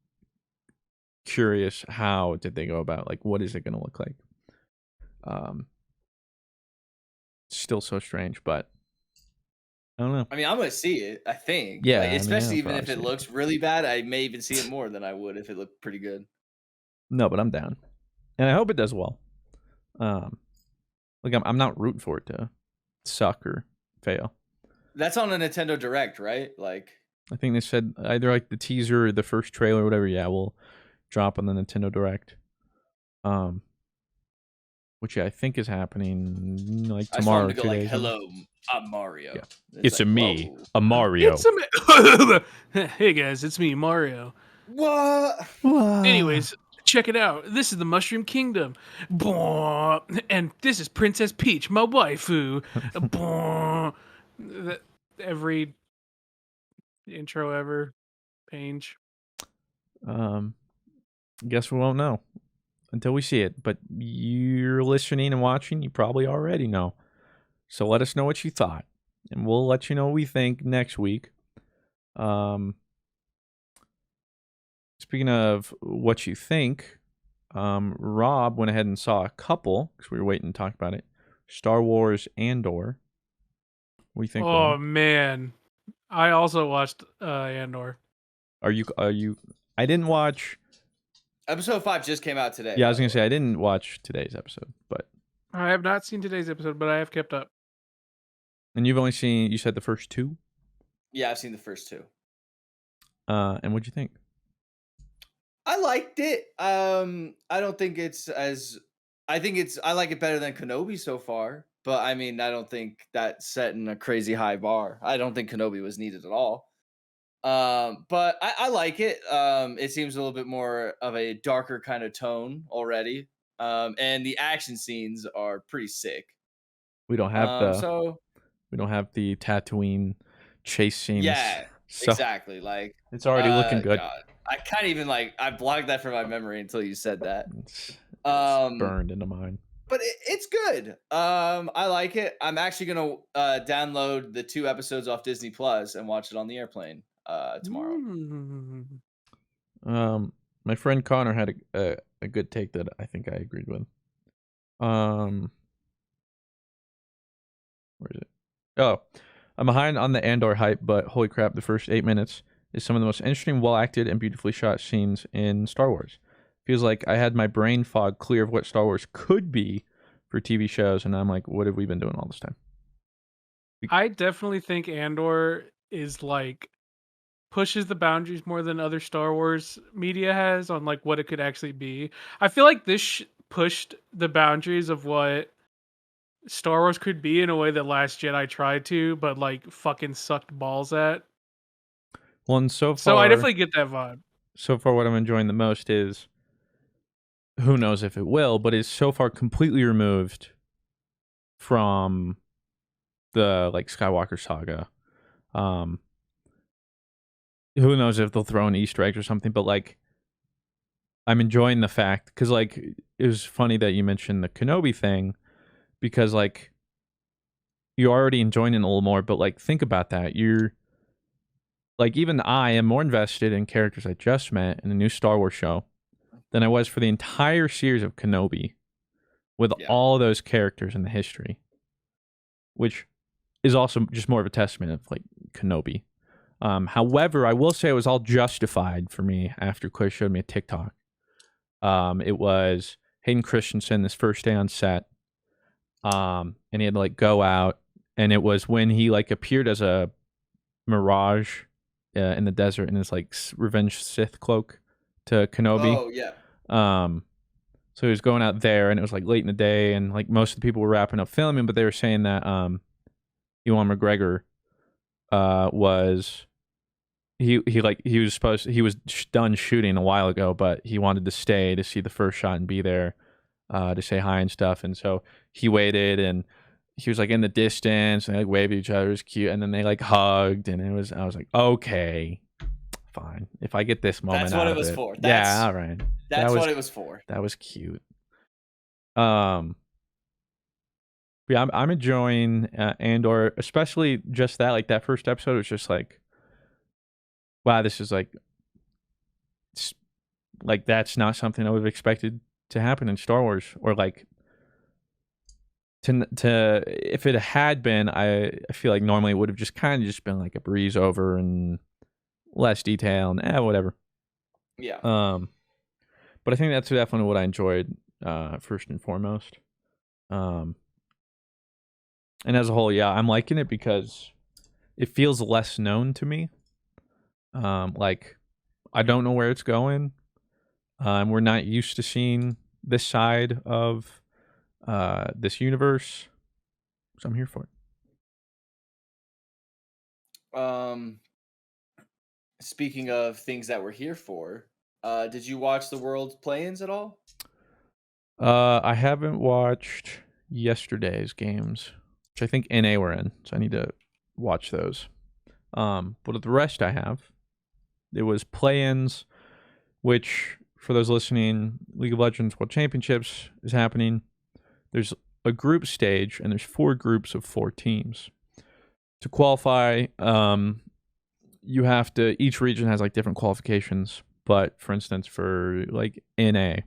A: curious, how did they go about, like, what is it gonna look like? Still so strange, but I don't know.
B: I mean, I'm gonna see it, I think.
A: Yeah,
B: like, especially
A: even
B: if it looks really bad, I may even see it more than I would if it looked pretty good.
A: No, but I'm down, and I hope it does well. Like, I'm not rooting for it to suck or fail.
B: That's on a Nintendo Direct, right? Like,
A: I think they said either like the teaser or the first trailer or whatever. Yeah, will drop on the Nintendo Direct. Which I think is happening like tomorrow.
B: I just want him to go like, "Hello, I'm Mario."
A: Yeah. It's like, me,
B: whoa.
A: a Mario.
C: Hey guys, it's me, Mario.
B: What?
C: Anyways, check it out. This is the Mushroom Kingdom. And this is Princess Peach, my waifu. Every intro ever. Page.
A: Guess we won't know until we see it. But you're listening and watching, you probably already know. So let us know what you thought, and we'll let you know what we think next week. Speaking of what you think, Rob went ahead and saw a couple because we were waiting to talk about it. Star Wars Andor. What do you think?
C: Oh man, I also watched Andor.
A: Are you? I didn't watch.
B: Episode 5 just came out today.
A: Yeah, I was gonna say I didn't watch today's episode, but
C: I have not seen today's episode, but I have kept up.
A: And you've only seen, you said, the first 2?
B: Yeah, I've seen the first 2.
A: And what'd you think?
B: I liked it. I don't think it's as. I like it better than Kenobi so far. But I mean, I don't think that's setting a crazy high bar. I don't think Kenobi was needed at all. But I like it. It seems a little bit more of a darker kind of tone already. And the action scenes are pretty sick.
A: We don't have we don't have the Tatooine chase scenes.
B: Yeah, so exactly. Like,
A: it's already looking good.
B: God. I can't even I blocked that from my memory until you said that.
A: It's burned into mine.
B: But it's good. I like it. I'm actually gonna download the 2 episodes off Disney Plus and watch it on the airplane tomorrow.
A: My friend Connor had a good take that I think I agreed with. Where is it? Oh, I'm behind on the Andor hype, but holy crap, the first 8 minutes is some of the most interesting, well-acted, and beautifully shot scenes in Star Wars. Feels like I had my brain fog clear of what Star Wars could be for TV shows, and I'm like, what have we been doing all this time?
C: I definitely think Andor is like pushes the boundaries more than other Star Wars media has on like what it could actually be. I feel like this pushed the boundaries of what Star Wars could be in a way that Last Jedi tried to, but like fucking sucked balls at.
A: Well, and so
C: I definitely get that vibe.
A: So far, what I'm enjoying the most is, who knows if it will, but it's so far completely removed from the like Skywalker saga. Who knows if they'll throw an Easter egg or something, but like, I'm enjoying the fact, because like, it was funny that you mentioned the Kenobi thing, because like, you're already enjoying it a little more, but like, think about that. You're like, even I am more invested in characters I just met in a new Star Wars show than I was for the entire series of Kenobi, with all those characters in the history, which is also just more of a testament of like Kenobi. However, I will say it was all justified for me after Claire showed me a TikTok. It was Hayden Christensen, this first day on set, and he had to like go out, and it was when he like appeared as a mirage in the desert in his like revenge Sith cloak to Kenobi.
B: Oh yeah.
A: So he was going out there, and it was like late in the day, and like most of the people were wrapping up filming, but they were saying that Ewan McGregor was he was done shooting a while ago, but he wanted to stay to see the first shot and be there to say hi and stuff, and so he waited, and he was like in the distance, and they like waved at each other. It was cute, and then they like hugged, and I was like, okay, fine, if I get this moment,
B: that's what
A: out
B: it was
A: of it.
B: for.
A: Yeah, all right,
B: That's what it was for.
A: that was cute. Yeah, I'm enjoying Andor, especially just that. Like that first episode was just like, wow, this is like that's not something I would have expected to happen in Star Wars, or like to if it had been, I feel like normally it would have just kind of just been like a breeze over and less detail and whatever.
B: Yeah.
A: But I think that's definitely what I enjoyed first and foremost. And as a whole, yeah, I'm liking it because it feels less known to me. Like I don't know where it's going. We're not used to seeing this side of this universe, so I'm here for
B: it. Speaking of things that we're here for, did you watch the World Play-ins at all?
A: I haven't watched yesterday's games, which I think NA were in, so I need to watch those. But the rest I have. It was play-ins, which for those listening, League of Legends World Championships is happening. There's a group stage, and there's 4 groups of 4 teams. To qualify, you have to. Each region has like different qualifications. But for instance, for like NA,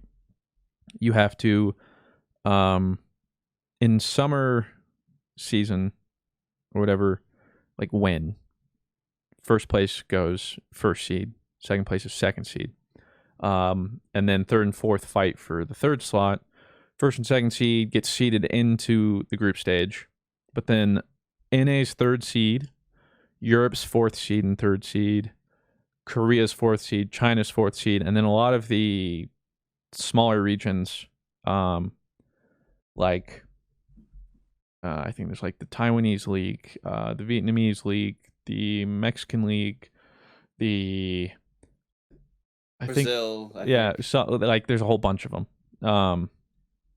A: you have to, in summer season or whatever, like win. First place goes first seed. Second place is second seed. And then third and fourth fight for the third slot. First and second seed gets seeded into the group stage. But then NA's third seed, Europe's fourth seed and third seed, Korea's fourth seed, China's fourth seed, and then a lot of the smaller regions, like I think there's like the Taiwanese League, the Vietnamese League, the Mexican League,
B: Brazil.
A: I think. So like there's a whole bunch of them.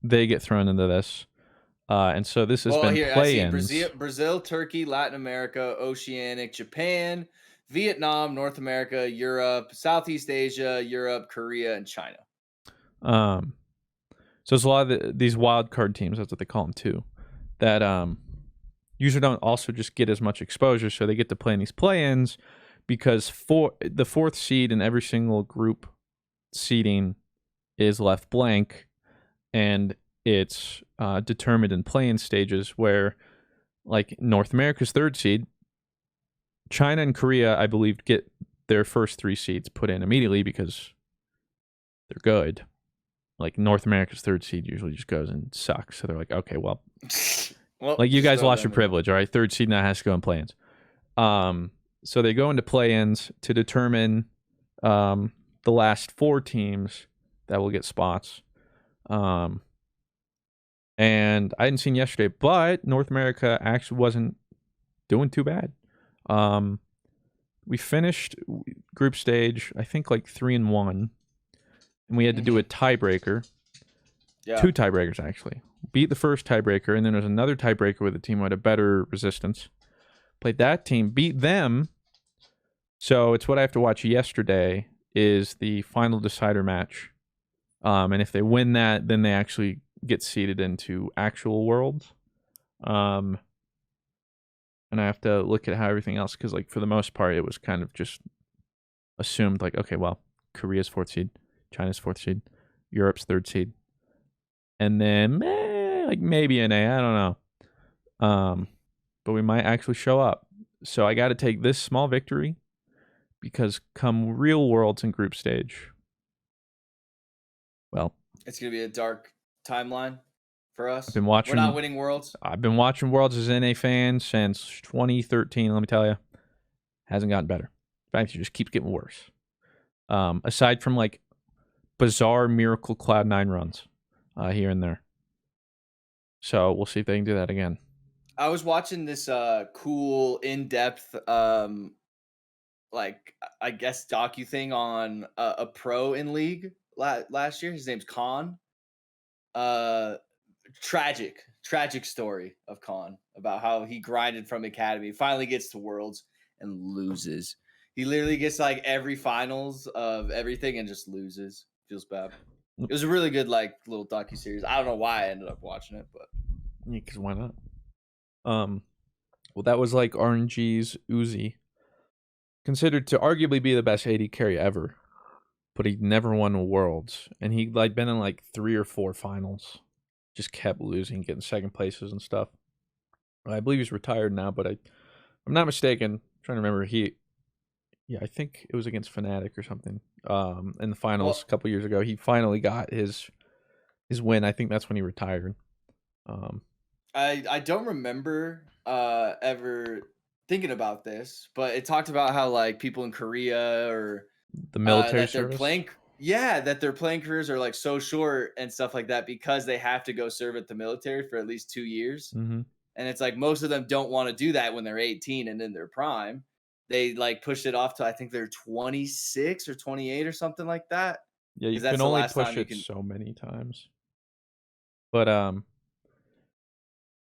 A: They get thrown into this. And so this has been play-ins.
B: Brazil, Turkey, Latin America, Oceanic, Japan, Vietnam, North America, Europe, Southeast Asia, Europe, Korea, and China.
A: So it's a lot of these wild card teams, that's what they call them too, that usually don't also just get as much exposure, so they get to play in these play-ins because for the fourth seed in every single group seeding is left blank, and it's determined in play-in stages where, like, North America's third seed, China and Korea, I believe, get their first 3 seeds put in immediately because they're good. Like, North America's third seed usually just goes and sucks. So they're like, okay, well like, you guys lost your privilege, all right? Third seed now has to go in play-ins. So they go into play-ins to determine the last 4 teams that will get spots. And I hadn't seen yesterday, but North America actually wasn't doing too bad. We finished group stage, I think, like 3-1, and we had to do a tiebreaker. Yeah. 2 tiebreakers, actually. Beat the first tiebreaker, and then there's another tiebreaker with a team who had a better resistance. Played that team, beat them. So it's what I have to watch yesterday is the final decider match. And if they win that, then they actually get seeded into actual worlds. And I have to look at how everything else, because like for the most part, it was kind of just assumed like, okay, well, Korea's 4th seed, China's 4th seed, Europe's 3rd seed, and then like maybe an A, I don't know. But we might actually show up. So I got to take this small victory because come real worlds in group stage, well,
B: it's gonna be a dark timeline for us.
A: I've been watching.
B: We're not winning Worlds.
A: I've been watching Worlds as an NA fan since 2013. Let me tell you, hasn't gotten better. In fact, it just keeps getting worse. Aside from like bizarre miracle Cloud9 runs here and there. So we'll see if they can do that again.
B: I was watching this cool in-depth like I guess docu thing on a pro in League last year. His name's Khan. Tragic story of Khan about how he grinded from academy, finally gets to Worlds and loses. He literally gets like every finals of everything and just loses. Feels bad. It was a really good like little docu-series. I don't know why I ended up watching it, but
A: yeah, because why not? Well, that was like RNG's Uzi, considered to arguably be the best AD carry ever, but he never won Worlds, and he like been in like 3 or 4 finals, just kept losing, getting second places and stuff. I believe he's retired now, but I'm not mistaken. I'm trying to remember, I think it was against Fnatic or something. In the finals a couple years ago, he finally got his win. I think that's when he retired.
B: I don't remember ever thinking about this, but it talked about how like people in Korea or
A: the military
B: that
A: service.
B: That their playing careers are like so short and stuff like that because they have to go serve at the military for at least 2 years.
A: Mm-hmm.
B: And it's like most of them don't want to do that when they're 18 and in their prime. They like pushed it off to I think they're 26 or 28 or something like that.
A: Yeah, you
B: that's
A: can
B: the
A: only
B: last time
A: push
B: you
A: it
B: can-
A: so many times. But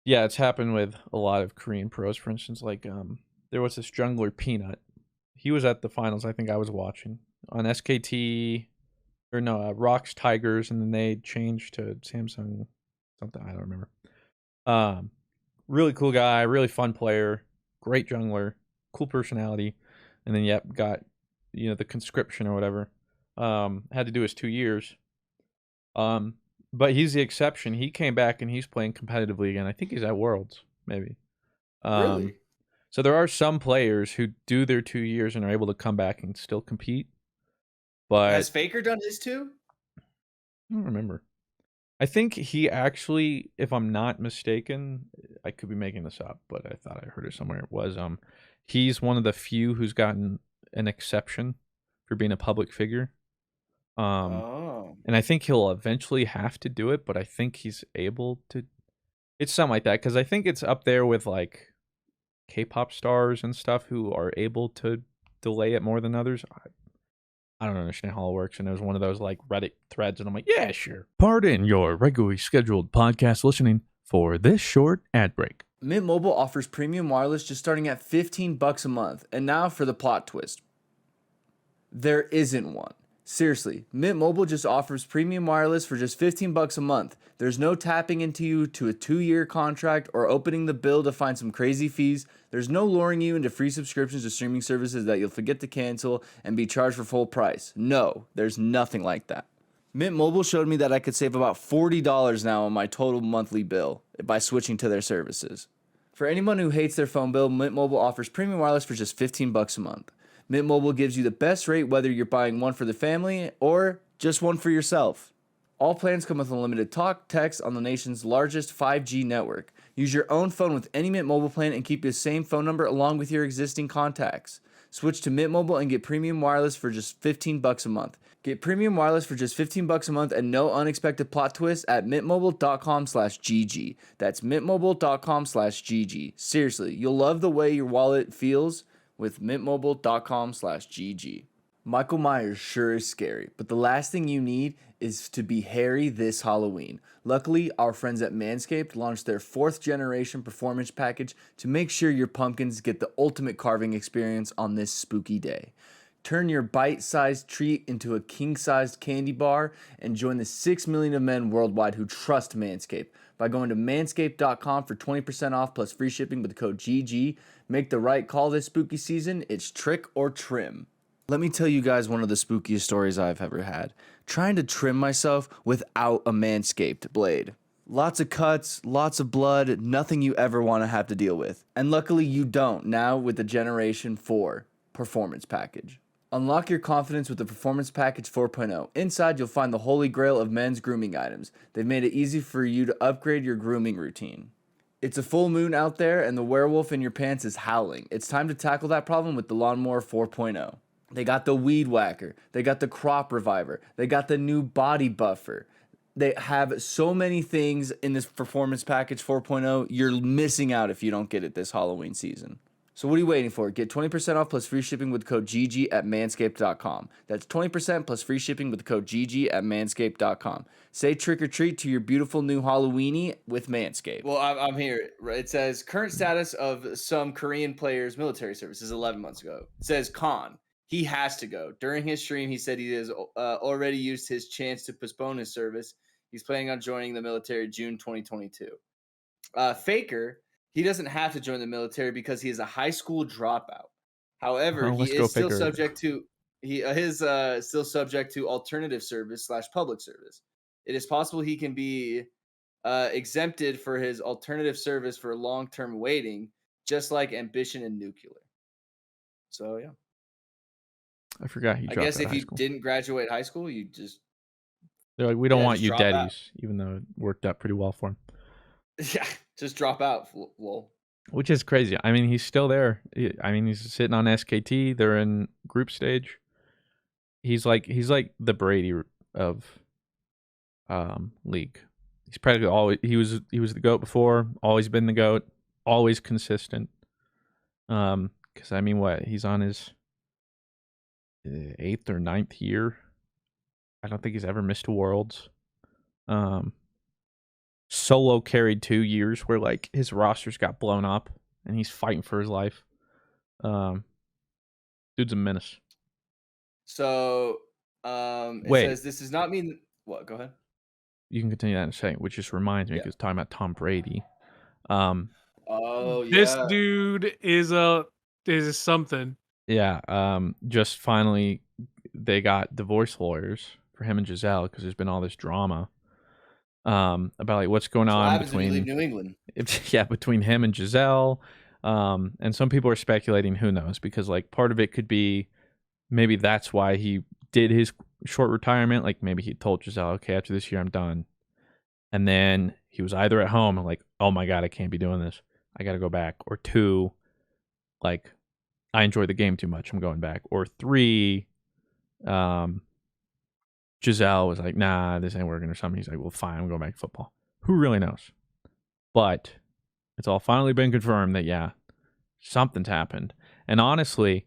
A: yeah, it's happened with a lot of Korean pros. For instance, like there was this jungler Peanut. He was at the finals. I think I was watching on SKT or no Rocks Tigers, and then they changed to Samsung something. I don't remember. Really cool guy, really fun player, great jungler, cool personality, and then got the conscription or whatever. Had to do his 2 years. But he's the exception. He came back and he's playing competitively again. I think he's at Worlds, maybe.
B: Really?
A: So there are some players who do their 2 years and are able to come back and still compete. But
B: Has Faker done his 2?
A: I don't remember. I think he actually, if I'm not mistaken, I could be making this up, but I thought I heard it somewhere. It was he's one of the few who's gotten an exception for being a public figure. And I think he'll eventually have to do it, but I think he's able to. It's something like that, because I think it's up there with like K-pop stars and stuff who are able to delay it more than others. I don't understand how it works, and it was one of those like Reddit threads, and I'm like, yeah, sure. Pardon your regularly scheduled podcast listening for this short ad break.
D: Mint Mobile offers premium wireless just starting at $15 a month, and now for the plot twist. There isn't one. Seriously, Mint Mobile just offers premium wireless for just $15 a month. There's no tapping into you to a 2-year contract or opening the bill to find some crazy fees. There's no luring you into free subscriptions to streaming services that you'll forget to cancel and be charged for full price. No, there's nothing like that. Mint Mobile showed me that I could save about $40 now on my total monthly bill by switching to their services. For anyone who hates their phone bill, Mint Mobile offers premium wireless for just $15 a month. Mint Mobile gives you the best rate whether you're buying one for the family or just one for yourself. All plans come with unlimited talk, text on the nation's largest 5G network. Use your own phone with any Mint Mobile plan and keep the same phone number along with your existing contacts. Switch to Mint Mobile and get premium wireless for just $15 a month. Get premium wireless for just $15 a month and no unexpected plot twists at mintmobile.com/GG. That's mintmobile.com/GG. Seriously, you'll love the way your wallet feels with mintmobile.com/GG. Michael Myers sure is scary, but the last thing you need is to be hairy this Halloween. Luckily, our friends at Manscaped launched their 4th generation performance package to make sure your pumpkins get the ultimate carving experience on this spooky day. Turn your bite-sized treat into a king-sized candy bar and join the 6 million of men worldwide who trust Manscaped by going to manscaped.com for 20% off plus free shipping with the code GG. Make the right call this spooky season. It's trick or trim. Let me tell you guys one of the spookiest stories I've ever had. Trying to trim myself without a Manscaped blade. Lots of cuts, lots of blood, nothing you ever want to have to deal with. And luckily you don't now with the Generation 4 Performance Package. Unlock your confidence with the Performance Package 4.0. Inside, you'll find the holy grail of men's grooming items. They've made it easy for you to upgrade your grooming routine. It's a full moon out there, and the werewolf in your pants is howling. It's time to tackle that problem with the Lawnmower 4.0. They got the Weed Whacker. They got the Crop Reviver. They got the new Body Buffer. They have so many things in this Performance Package 4.0. You're missing out if you don't get it this Halloween season. So what are you waiting for? Get 20% off plus free shipping with code GG at manscaped.com. That's 20% plus free shipping with code GG at manscaped.com. Say trick or treat to your beautiful new Halloweenie with Manscaped.
B: Well, I'm here. It says current status of some Korean players' military service is 11 months ago. It says Khan. He has to go. During his stream, he said he has already used his chance to postpone his service. He's planning on joining the military June 2022. Faker. He doesn't have to join the military because he is a high school dropout. However, he is still subject to still subject to alternative service / public service. It is possible he can be exempted for his alternative service for long-term waiting, just like Ambition and Nuclear. So yeah,
A: I forgot he dropped.
B: I guess if you
A: school.
B: didn't graduate high school, you just
A: they're like, we don't want you daddies, even though it worked out pretty well for him.
B: Yeah, just drop out. Well,
A: which is crazy. I mean, he's still there. I mean, he's sitting on SKT. They're in group stage. He's like the Brady of league. He's practically always he was the GOAT before. Always been the GOAT. Always consistent. Because I mean, what he's on his 8th or 9th year. I don't think he's ever missed a Worlds. Solo carried 2 years where like his rosters got blown up and he's fighting for his life. Dude's a menace.
B: So it says this does not mean what? Go ahead.
A: You can continue that in a second, which just reminds me because talking about Tom Brady.
C: This dude is something.
A: Yeah. Just finally they got divorce lawyers for him and Giselle because there's been all this drama. About like what's going on between
B: New England.
A: Between him and Giselle. And some people are speculating, who knows, because like part of it could be maybe that's why he did his short retirement. Like maybe he told Giselle, okay, after this year I'm done. And then he was either at home and like, oh my God, I can't be doing this. I got to go back. Or 2, like I enjoy the game too much. I'm going back. Or 3, Giselle was like, nah, this ain't working or something. He's like, well, fine, I'm going back to football. Who really knows? But it's all finally been confirmed that, yeah, something's happened. And honestly,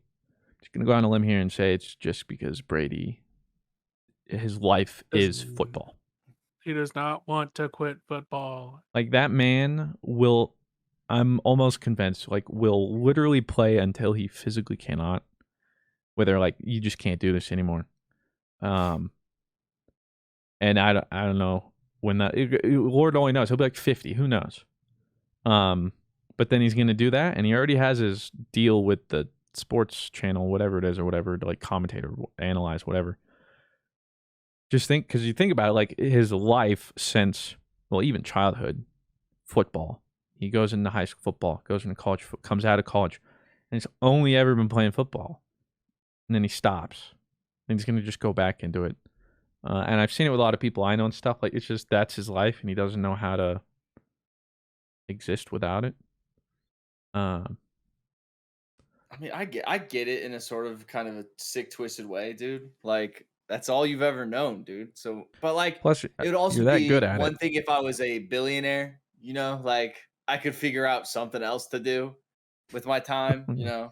A: I'm just going to go on a limb here and say it's just because Brady, his life is football.
C: He does not want to quit football.
A: Like that man will, I'm almost convinced, like will literally play until he physically cannot. Whether like, you just can't do this anymore. And I don't know when that, Lord only knows. He'll be like 50. Who knows? But then he's going to do that. And he already has his deal with the sports channel, whatever it is, or whatever, to like commentate or analyze, whatever. Just think, because you think about it, like his life since, well, even childhood, football. He goes into high school football, goes into college, comes out of college, and he's only ever been playing football. And then he stops. And he's going to just go back into it. And I've seen it with a lot of people I know and stuff. Like, it's just, that's his life, and he doesn't know how to exist without it.
B: I mean, I get it in a sort of kind of a sick, twisted way, dude. Like, that's all you've ever known, dude. So, but like,
A: plus,
B: it would also
A: be
B: be
A: good at
B: one thing if I was a billionaire, you know, like I could figure out something else to do with my time, you know.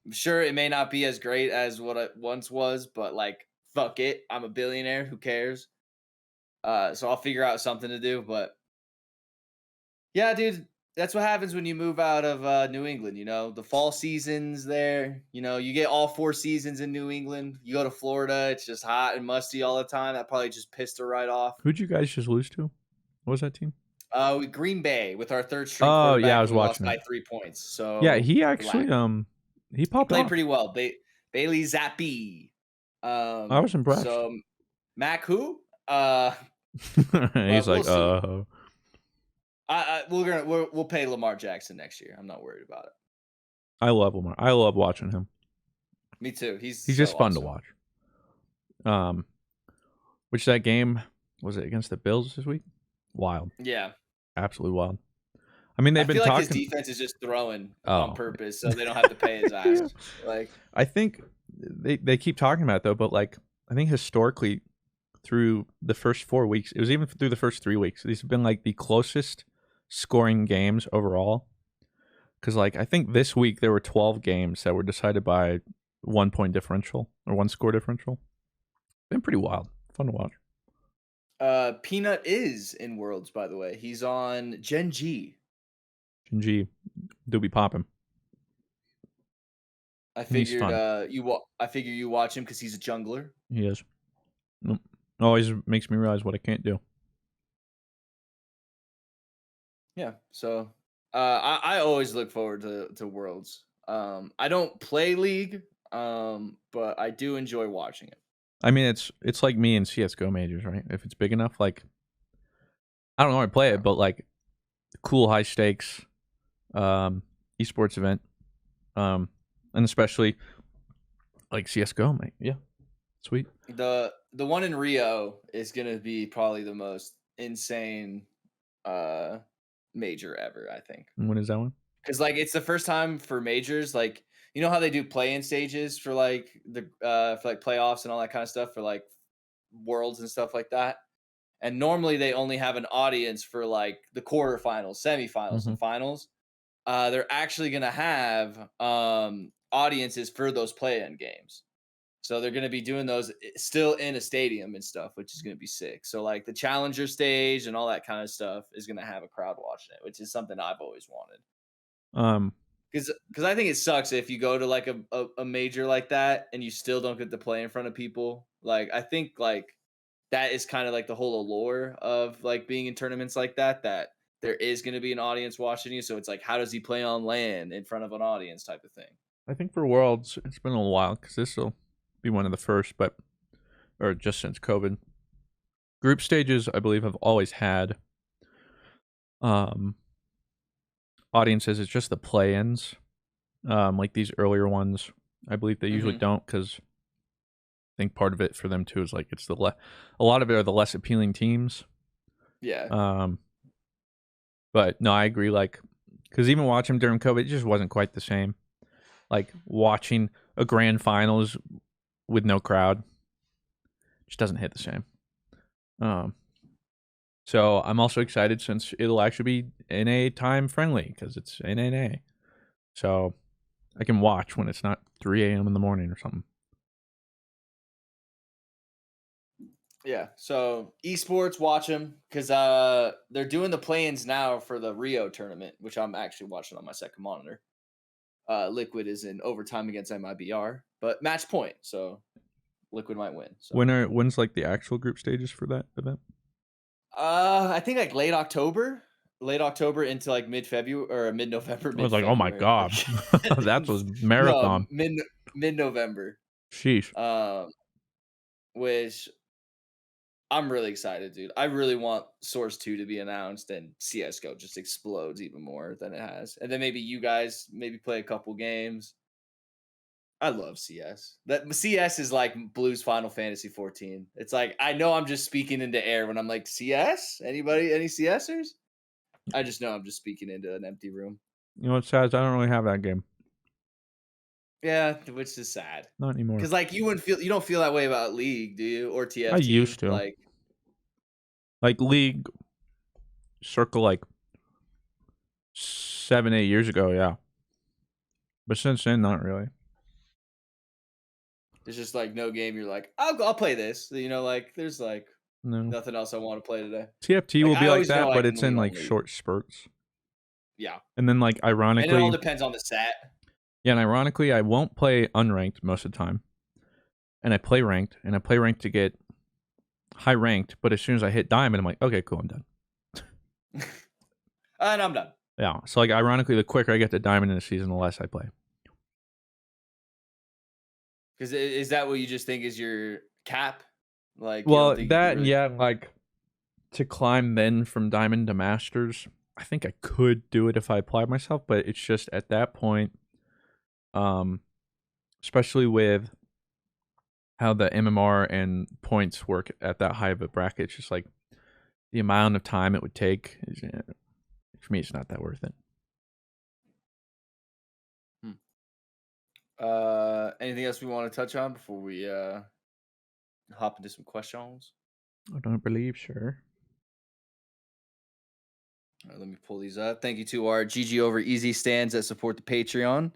B: I'm sure it may not be as great as what it once was, but like, fuck it, I'm a billionaire. Who cares? So I'll figure out something to do. But yeah, dude, that's what happens when you move out of New England. You know, the fall season's there. You know, you get all 4 seasons in New England. You go to Florida, it's just hot and musty all the time. That probably just pissed her right off.
A: Who'd you guys just lose to? What was that team?
B: Green Bay with our third string.
A: Oh
B: quarterback,
A: yeah, I was
B: lost
A: watching
B: by 3 points. So
A: yeah, he actually he popped
B: played
A: off.
B: pretty well. Bailey Zappi.
A: I was impressed.
B: So Mac who?
A: He's like,
B: we'll we'll pay Lamar Jackson next year. I'm not worried about it.
A: I love Lamar. I love watching him.
B: Me too. He's
A: just
B: so
A: fun to
B: awesome.
A: watch. Which that game was it against the Bills this week? Wild,
B: Yeah.
A: absolutely wild. I mean, they've
B: I
A: been
B: feel like his
A: talking.
B: defense is just throwing on
A: Oh,
B: purpose, so they don't have to pay his ass. Like,
A: I think they keep talking about it though, but like I think historically through the first 4 weeks, it was even through the first 3 weeks, these have been like the closest scoring games overall. Because like I think this week there were 12 games that were decided by 1 point differential or 1 score differential. Been pretty wild, fun to watch.
B: Peanut is in Worlds, by the way. He's on Gen G.
A: Gen G, do be popping.
B: I
A: He's
B: figured
A: fun.
B: I figure you watch him because he's a jungler.
A: He is. Always makes me realize what I can't do.
B: Yeah, so I always look forward to Worlds. I don't play League, but I do enjoy watching it.
A: I mean, it's like me and CS:GO majors, right? If it's big enough, like I don't know how to play it, but like cool high stakes, esports event, and especially like CS:GO, mate. Yeah, sweet.
B: The one in Rio is gonna be probably the most insane major ever, I think.
A: And when is that one?
B: Because like it's the first time for majors, like you know how they do play-in stages for like the for like playoffs and all that kind of stuff for like worlds and stuff like that. And normally they only have an audience for like the quarterfinals, semifinals, and finals. They're actually gonna have audiences for those play-in games. So they're gonna be doing those still in a stadium and stuff, which is gonna be sick. So like the challenger stage and all that kind of stuff is gonna have a crowd watching it, which is something I've always wanted. Because I think it sucks if you go to like a major like that and you still don't get to play in front of people. Like I think like that is kind of like the whole allure of like being in tournaments like that, that there is going to be an audience watching you. So it's like, how does he play on LAN in front of an audience type of thing?
A: I think for Worlds, it's been a little while because this will be one of the first, or just since COVID. Group stages, I believe, have always had audiences. It's just the play-ins, like these earlier ones. I believe they usually don't because I think part of it for them too is like it's a lot of it are the less appealing teams.
B: Yeah.
A: But no, I agree. Like, because even watching them during COVID, it just wasn't quite the same. Like watching a grand finals with no crowd just doesn't hit the same. So I'm also excited since it'll actually be NA time friendly because it's NA. So I can watch when it's not 3 a.m. in the morning or something.
B: Yeah. So esports, watch them because they're doing the play-ins now for the Rio tournament, which I'm actually watching on my second monitor. Liquid is in overtime against MIBR, but match point, so Liquid might win. So.
A: When's like the actual group stages for that event?
B: I think like late October into like mid-February or mid-November.
A: I was like, oh my god, that was marathon.
B: No, mid-November.
A: Sheesh.
B: Which I'm really excited, dude. I really want Source 2 to be announced and CS:GO just explodes even more than it has. And then maybe you guys play a couple games. I love CS. That CS is like Blue's Final Fantasy 14. It's like I know I'm just speaking into air when I'm like CS. Anybody, any CSers? I just know I'm just speaking into an empty room.
A: You know what's sad? I don't really have that game.
B: Yeah, which is sad.
A: Not anymore.
B: Because like you don't feel that way about League, do you? Or TFT?
A: I used to. Like League, circle like 7-8 years ago, yeah. But since then, not really.
B: There's just like no game you're like, I'll play this. You know, like there's like nothing else I want to play today.
A: TFT will be like that, but it's in like short spurts.
B: Yeah.
A: And then like ironically,
B: and it all depends on the set.
A: Yeah, and ironically, I won't play unranked most of the time. And I play ranked, to get high ranked, but as soon as I hit diamond, I'm like, okay, cool, I'm done.
B: And I'm done.
A: Yeah, so like ironically, the quicker I get to diamond in a season, the less I play.
B: Because is that what you just think is your cap? Like,
A: well, that really... yeah, like to climb then from diamond to masters, I think I could do it if I applied myself, but it's just at that point, especially with how the MMR and points work at that high of a bracket. It's just like the amount of time it would take. For me, it's not that worth it.
B: Anything else we want to touch on before we hop into some questions?
A: I don't believe, sure.
B: All right, let me pull these up. Thank you to our GG over Easy stands that support the Patreon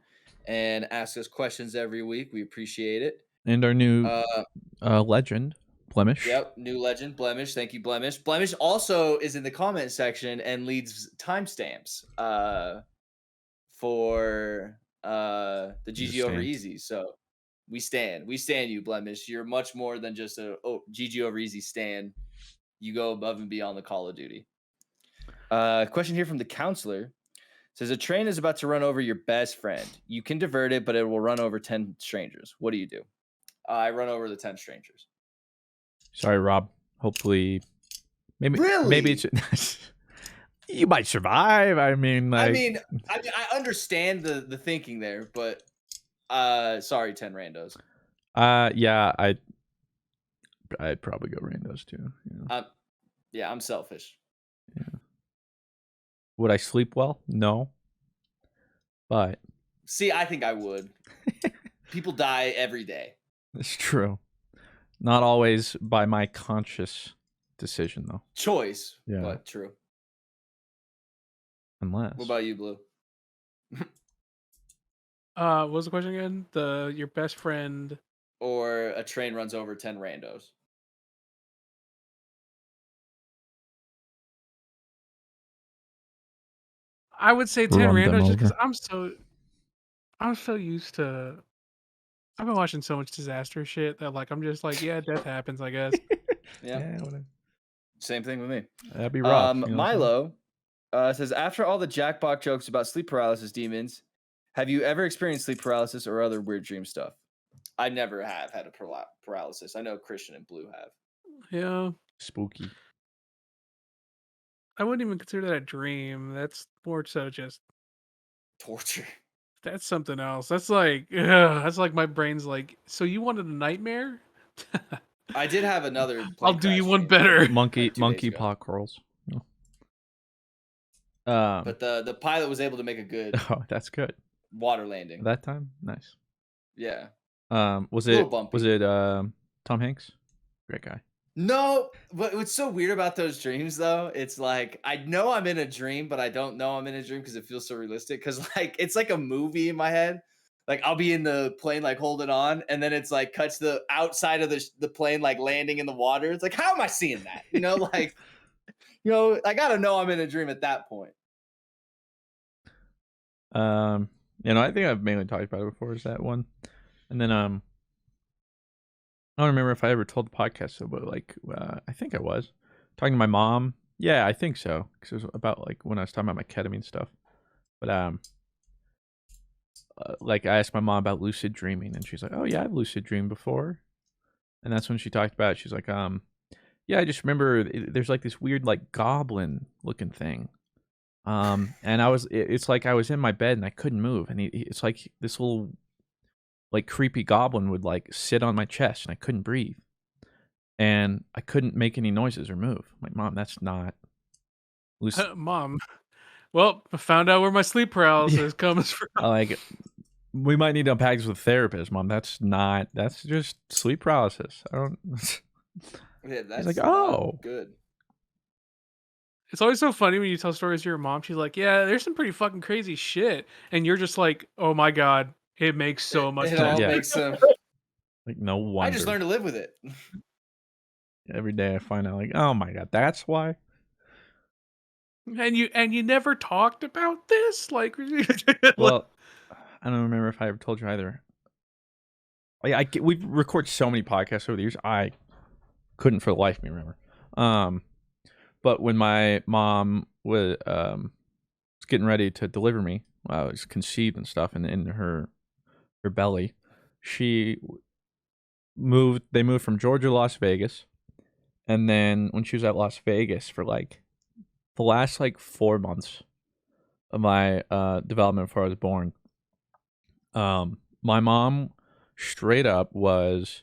B: and ask us questions every week. We appreciate it.
A: And our new legend, Blemish.
B: Yep, new legend, Blemish. Thank you, Blemish. Blemish also is in the comment section and leaves timestamps for the GG over Easy. So we stand you, Blemish. You're much more than just a GG over Easy stand. You go above and beyond the Call of Duty. Question here from the counselor. Says a train is about to run over your best friend. You can divert it, but it will run over 10 strangers. What do you do? I run over the 10 strangers.
A: Sorry, Rob. Hopefully, maybe it's you might survive. I mean,
B: I understand the thinking there, but sorry, 10 randos.
A: Yeah, I'd probably go randos too.
B: Yeah, I'm selfish.
A: Yeah. Would I sleep well? No. But
B: see, I think I would. People die every day.
A: It's true. Not always by my conscious decision, though.
B: Choice, but true.
A: Unless.
B: What about you, Blue?
C: What was the question again? Your best friend
B: or a train runs over 10 randos.
C: I would say 10 randos just because I'm so used to. I've been watching so much disaster shit that like I'm just like, yeah, death happens, I guess.
B: Yeah, same thing with me.
A: That'd be rough.
B: Milo says, after all the jackpot jokes about sleep paralysis demons, have you ever experienced sleep paralysis or other weird dream stuff? I never have had a paralysis. I know Christian and Blue have.
C: Yeah.
A: Spooky.
C: I wouldn't even consider that a dream. That's more so just
B: torture.
C: That's something else. That's like my brain's like, so you wanted a nightmare?
B: I did have another.
C: I'll do you one better.
A: Monkey pot curls. No.
B: But the pilot was able to make a good.
A: Oh, that's good.
B: Water landing
A: that time. Nice.
B: Yeah.
A: Was it Tom Hanks? Great guy.
B: No, but what's so weird about those dreams though, it's like I know I'm in a dream, but I don't know I'm in a dream because it feels so realistic. Because like it's like a movie in my head. Like I'll be in the plane, like holding on, and then it's like cuts the outside of the plane, like landing in the water. It's like, how am I seeing that? You know, like, I gotta know I'm in a dream at that point.
A: I think I've mainly talked about it before. Is that one, and then I don't remember if I ever told the podcast so, but like I think I was talking to my mom. Yeah, I think so, because it was about like when I was talking about my ketamine stuff. But like I asked my mom about lucid dreaming, and she's like, "Oh yeah, I've lucid dreamed before," and that's when she talked about it. She's like, "Yeah, I just remember there's like this weird like goblin looking thing." And it's like I was in my bed and I couldn't move, and it's like this little like creepy goblin would like sit on my chest and I couldn't breathe, and I couldn't make any noises or move. I'm like, Mom, that's not lucid.
C: Mom, well, I found out where my sleep paralysis comes from.
A: Like, we might need to unpack this with a therapist, Mom. That's just sleep paralysis. I don't.
B: Yeah, that's
A: like, oh,
B: good.
C: It's always so funny when you tell stories to your mom. She's like, yeah, there's some pretty fucking crazy shit. And you're just like, oh my God, it makes so much sense.
B: It all makes sense.
A: Like, no wonder.
B: I just learned to live with it.
A: Every day I find out, like, oh my God, that's why.
C: And you never talked about this? Like,
A: well, I don't remember if I ever told you either. Like, we record so many podcasts over the years, I couldn't for the life of me remember. But when my mom was getting ready to deliver me, I was conceived and stuff, and in her belly, they moved from Georgia to Las Vegas, and then when she was at Las Vegas for like the last like 4 months of my development before I was born, my mom straight up was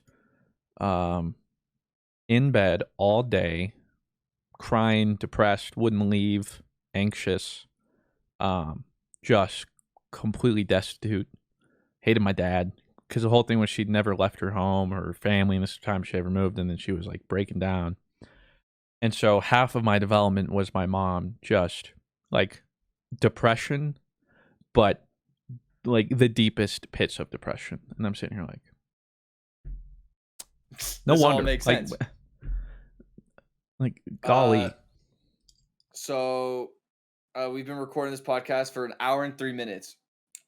A: in bed all day, crying, depressed, wouldn't leave, anxious, just completely destitute, hated my dad. Because the whole thing was she'd never left her home or her family, and this time she ever moved, and then she was like breaking down. And so half of my development was my mom just like depression, but like the deepest pits of depression. And I'm sitting here like, no
B: this
A: wonder.
B: all makes
A: like,
B: sense.
A: Like, golly.
B: So we've been recording this podcast for an hour and 3 minutes.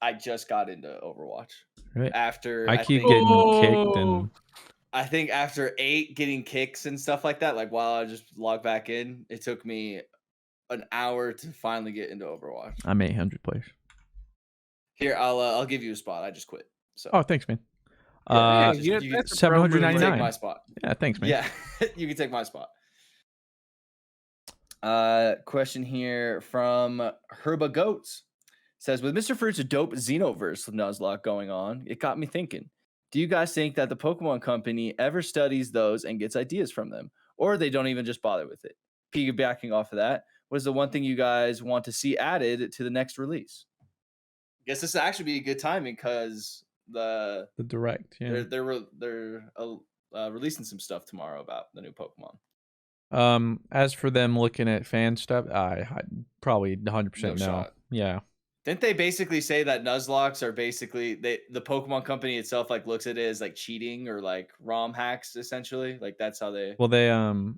B: I just got into Overwatch.
A: Right.
B: After
A: I keep getting kicked, and
B: I think after 8 getting kicks and stuff like that, like while I just logged back in, it took me an hour to finally get into Overwatch.
A: I'm 800 players.
B: Here, I'll give you a spot. I just quit. So.
A: Oh, thanks, man.
B: You can
A: $799.
B: take my spot.
A: Yeah, thanks, man.
B: Yeah, you can take my spot. Question here from Herba Goats. Says, with Mr. Fruit's dope Xenoverse Nuzlocke going on, it got me thinking. Do you guys think that the Pokemon Company ever studies those and gets ideas from them? Or they don't even just bother with it? Piggybacking off of that, what is the one thing you guys want to see added to the next release? I guess this will actually be a good timing because the
A: direct, yeah.
B: They're releasing some stuff tomorrow about the new Pokemon.
A: As for them looking at fan stuff, I probably 100% no. Yeah.
B: Didn't they basically say that Nuzlocks are basically the Pokemon Company itself like looks at it as like cheating or like ROM hacks essentially? Like that's how they.
A: Well,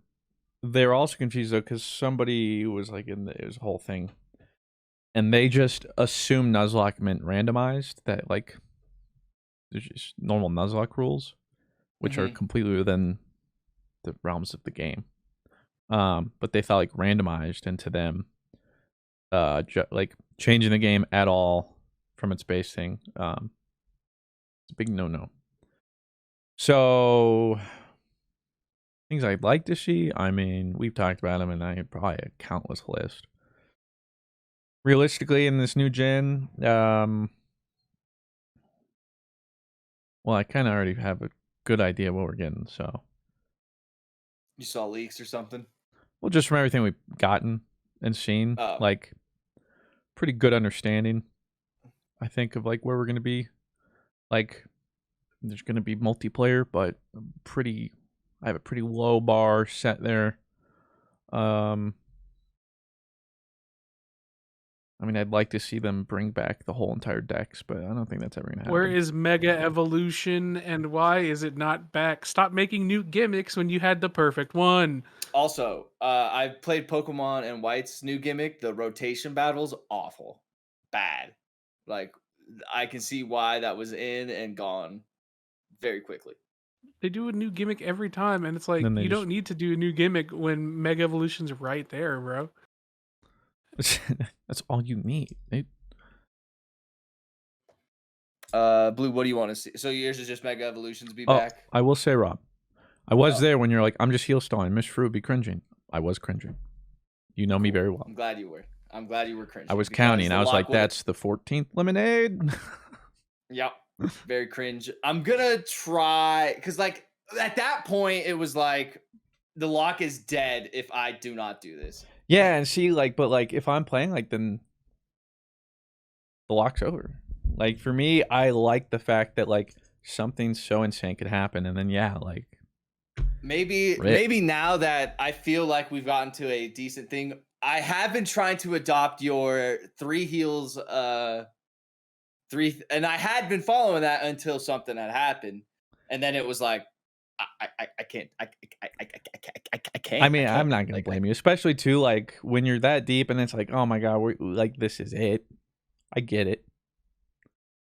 A: they're also confused though because somebody was like it was a whole thing, and they just assumed Nuzlocke meant randomized. That like there's just normal Nuzlocke rules, which are completely within the realms of the game. But they felt like randomized into them. Like changing the game at all from its base thing. It's a big no. So things I'd like to see. I mean, we've talked about them, and I have probably a countless list. Realistically, in this new gen, well, I kind of already have a good idea what we're getting. So
B: you saw leaks or something?
A: Well, just from everything we've gotten and seen, like pretty good understanding, I think, of like where we're gonna be. Like, there's gonna be multiplayer, but I have a pretty low bar set there. I mean, I'd like to see them bring back the whole entire decks, but I don't think that's ever gonna happen.
C: Where is Mega Evolution, and why is it not back? Stop making new gimmicks when you had the perfect one.
B: Also, I've played Pokemon and White's new gimmick. The rotation battle's awful. Bad. Like, I can see why that was in and gone very quickly.
C: They do a new gimmick every time, and it's like, you don't need to do a new gimmick when Mega Evolution's right there, bro.
A: That's all you need.
B: Blue, what do you want to see? So yours is just Mega Evolutions be back?
A: I will say, Rob, I was there when you're like, I'm just heel stalling. Miss Fruit be cringing. I was cringing. You know me very well.
B: I'm glad you were. I'm glad you were cringing.
A: I was counting. I was like, that's the 14th lemonade.
B: Yep. Very cringe. I'm gonna try because like at that point it was like the lock is dead if I do not do this.
A: Yeah, and see, like, but like if I'm playing, like, then the lock's over. Like for me, I like the fact that like something so insane could happen, and then like
B: maybe now that I feel like we've gotten to a decent thing, I have been trying to adopt your 3 heals, and I had been following that until something had happened, and then it was like I can't.
A: I mean, I'm not gonna blame you, especially too like when you're that deep and it's like, oh my god, we're like, this is it. I get it.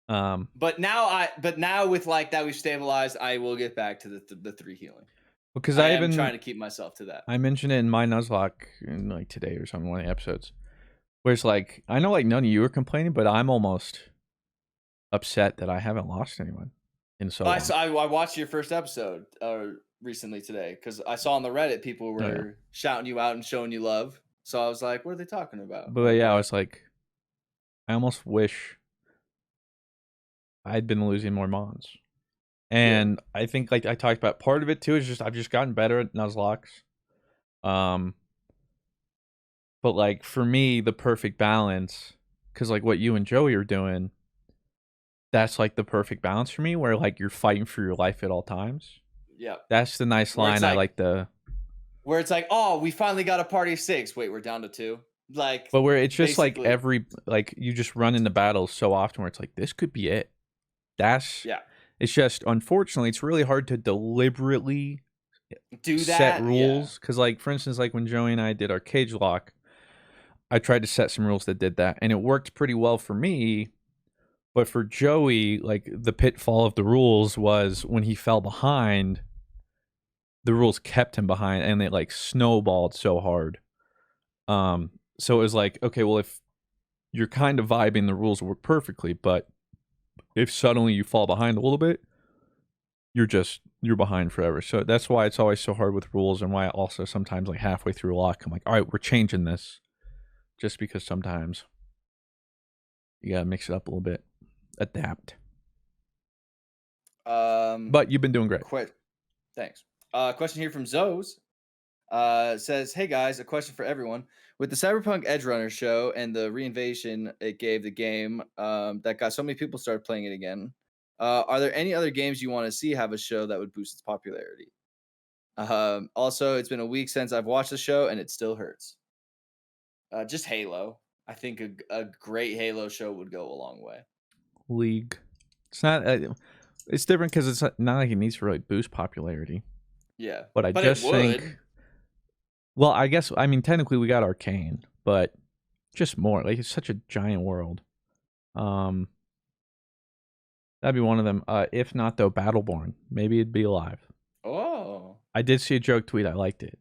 B: But now with like that we've stabilized, I will get back to the 3 healing.
A: Because
B: I've been trying to keep myself to that.
A: I mentioned it in my Nuzlocke in like today or something, one of the episodes, where it's like, I know like none of you are complaining, but I'm almost upset that I haven't lost anyone in so long.
B: I watched your first episode recently today because I saw on the Reddit people were shouting you out and showing you love. So I was like, what are they talking about?
A: But yeah, I was like, I almost wish I'd been losing more mons. And I think like I talked about, part of it too is just I've just gotten better at Nuzlocke. But like for me, the perfect balance, because like what you and Joey are doing, that's like the perfect balance for me, where like you're fighting for your life at all times.
B: Yeah.
A: That's the nice line I like to.
B: Where it's like, oh, we finally got a party of 6. Wait, we're down to 2. Like,
A: but where it's just like you just run into battles so often where it's like, this could be it. It's just, unfortunately, it's really hard to deliberately
B: do that.
A: Set rules. Because like, for instance, like when Joey and I did our cage lock, I tried to set some rules that did that, and it worked pretty well for me. But for Joey, like the pitfall of the rules was when he fell behind, the rules kept him behind, and it like snowballed so hard. So it was like, okay, well, if you're kind of vibing, the rules work perfectly, but if suddenly you fall behind a little bit, you're behind forever. So that's why it's always so hard with rules, and why I also sometimes like halfway through a lock, I'm like, all right, we're changing this, just because sometimes you gotta mix it up a little bit, adapt. But you've been doing great.
B: Thanks. Question here from Zoes. Says, hey guys, a question for everyone. With the Cyberpunk Edge Runner show and the reinvention it gave the game, that got so many people started playing it again, are there any other games you want to see have a show that would boost its popularity? Also, it's been a week since I've watched the show and it still hurts. Just Halo. I think a great Halo show would go a long way.
A: League. It's not. It's different because it's not like it needs to really boost popularity.
B: Yeah,
A: but I just think. Well, I guess, I mean, technically we got Arcane, but just more. Like, it's such a giant world. That'd be one of them. If not, though, Battleborn. Maybe it'd be alive.
B: Oh.
A: I did see a joke tweet. I liked it.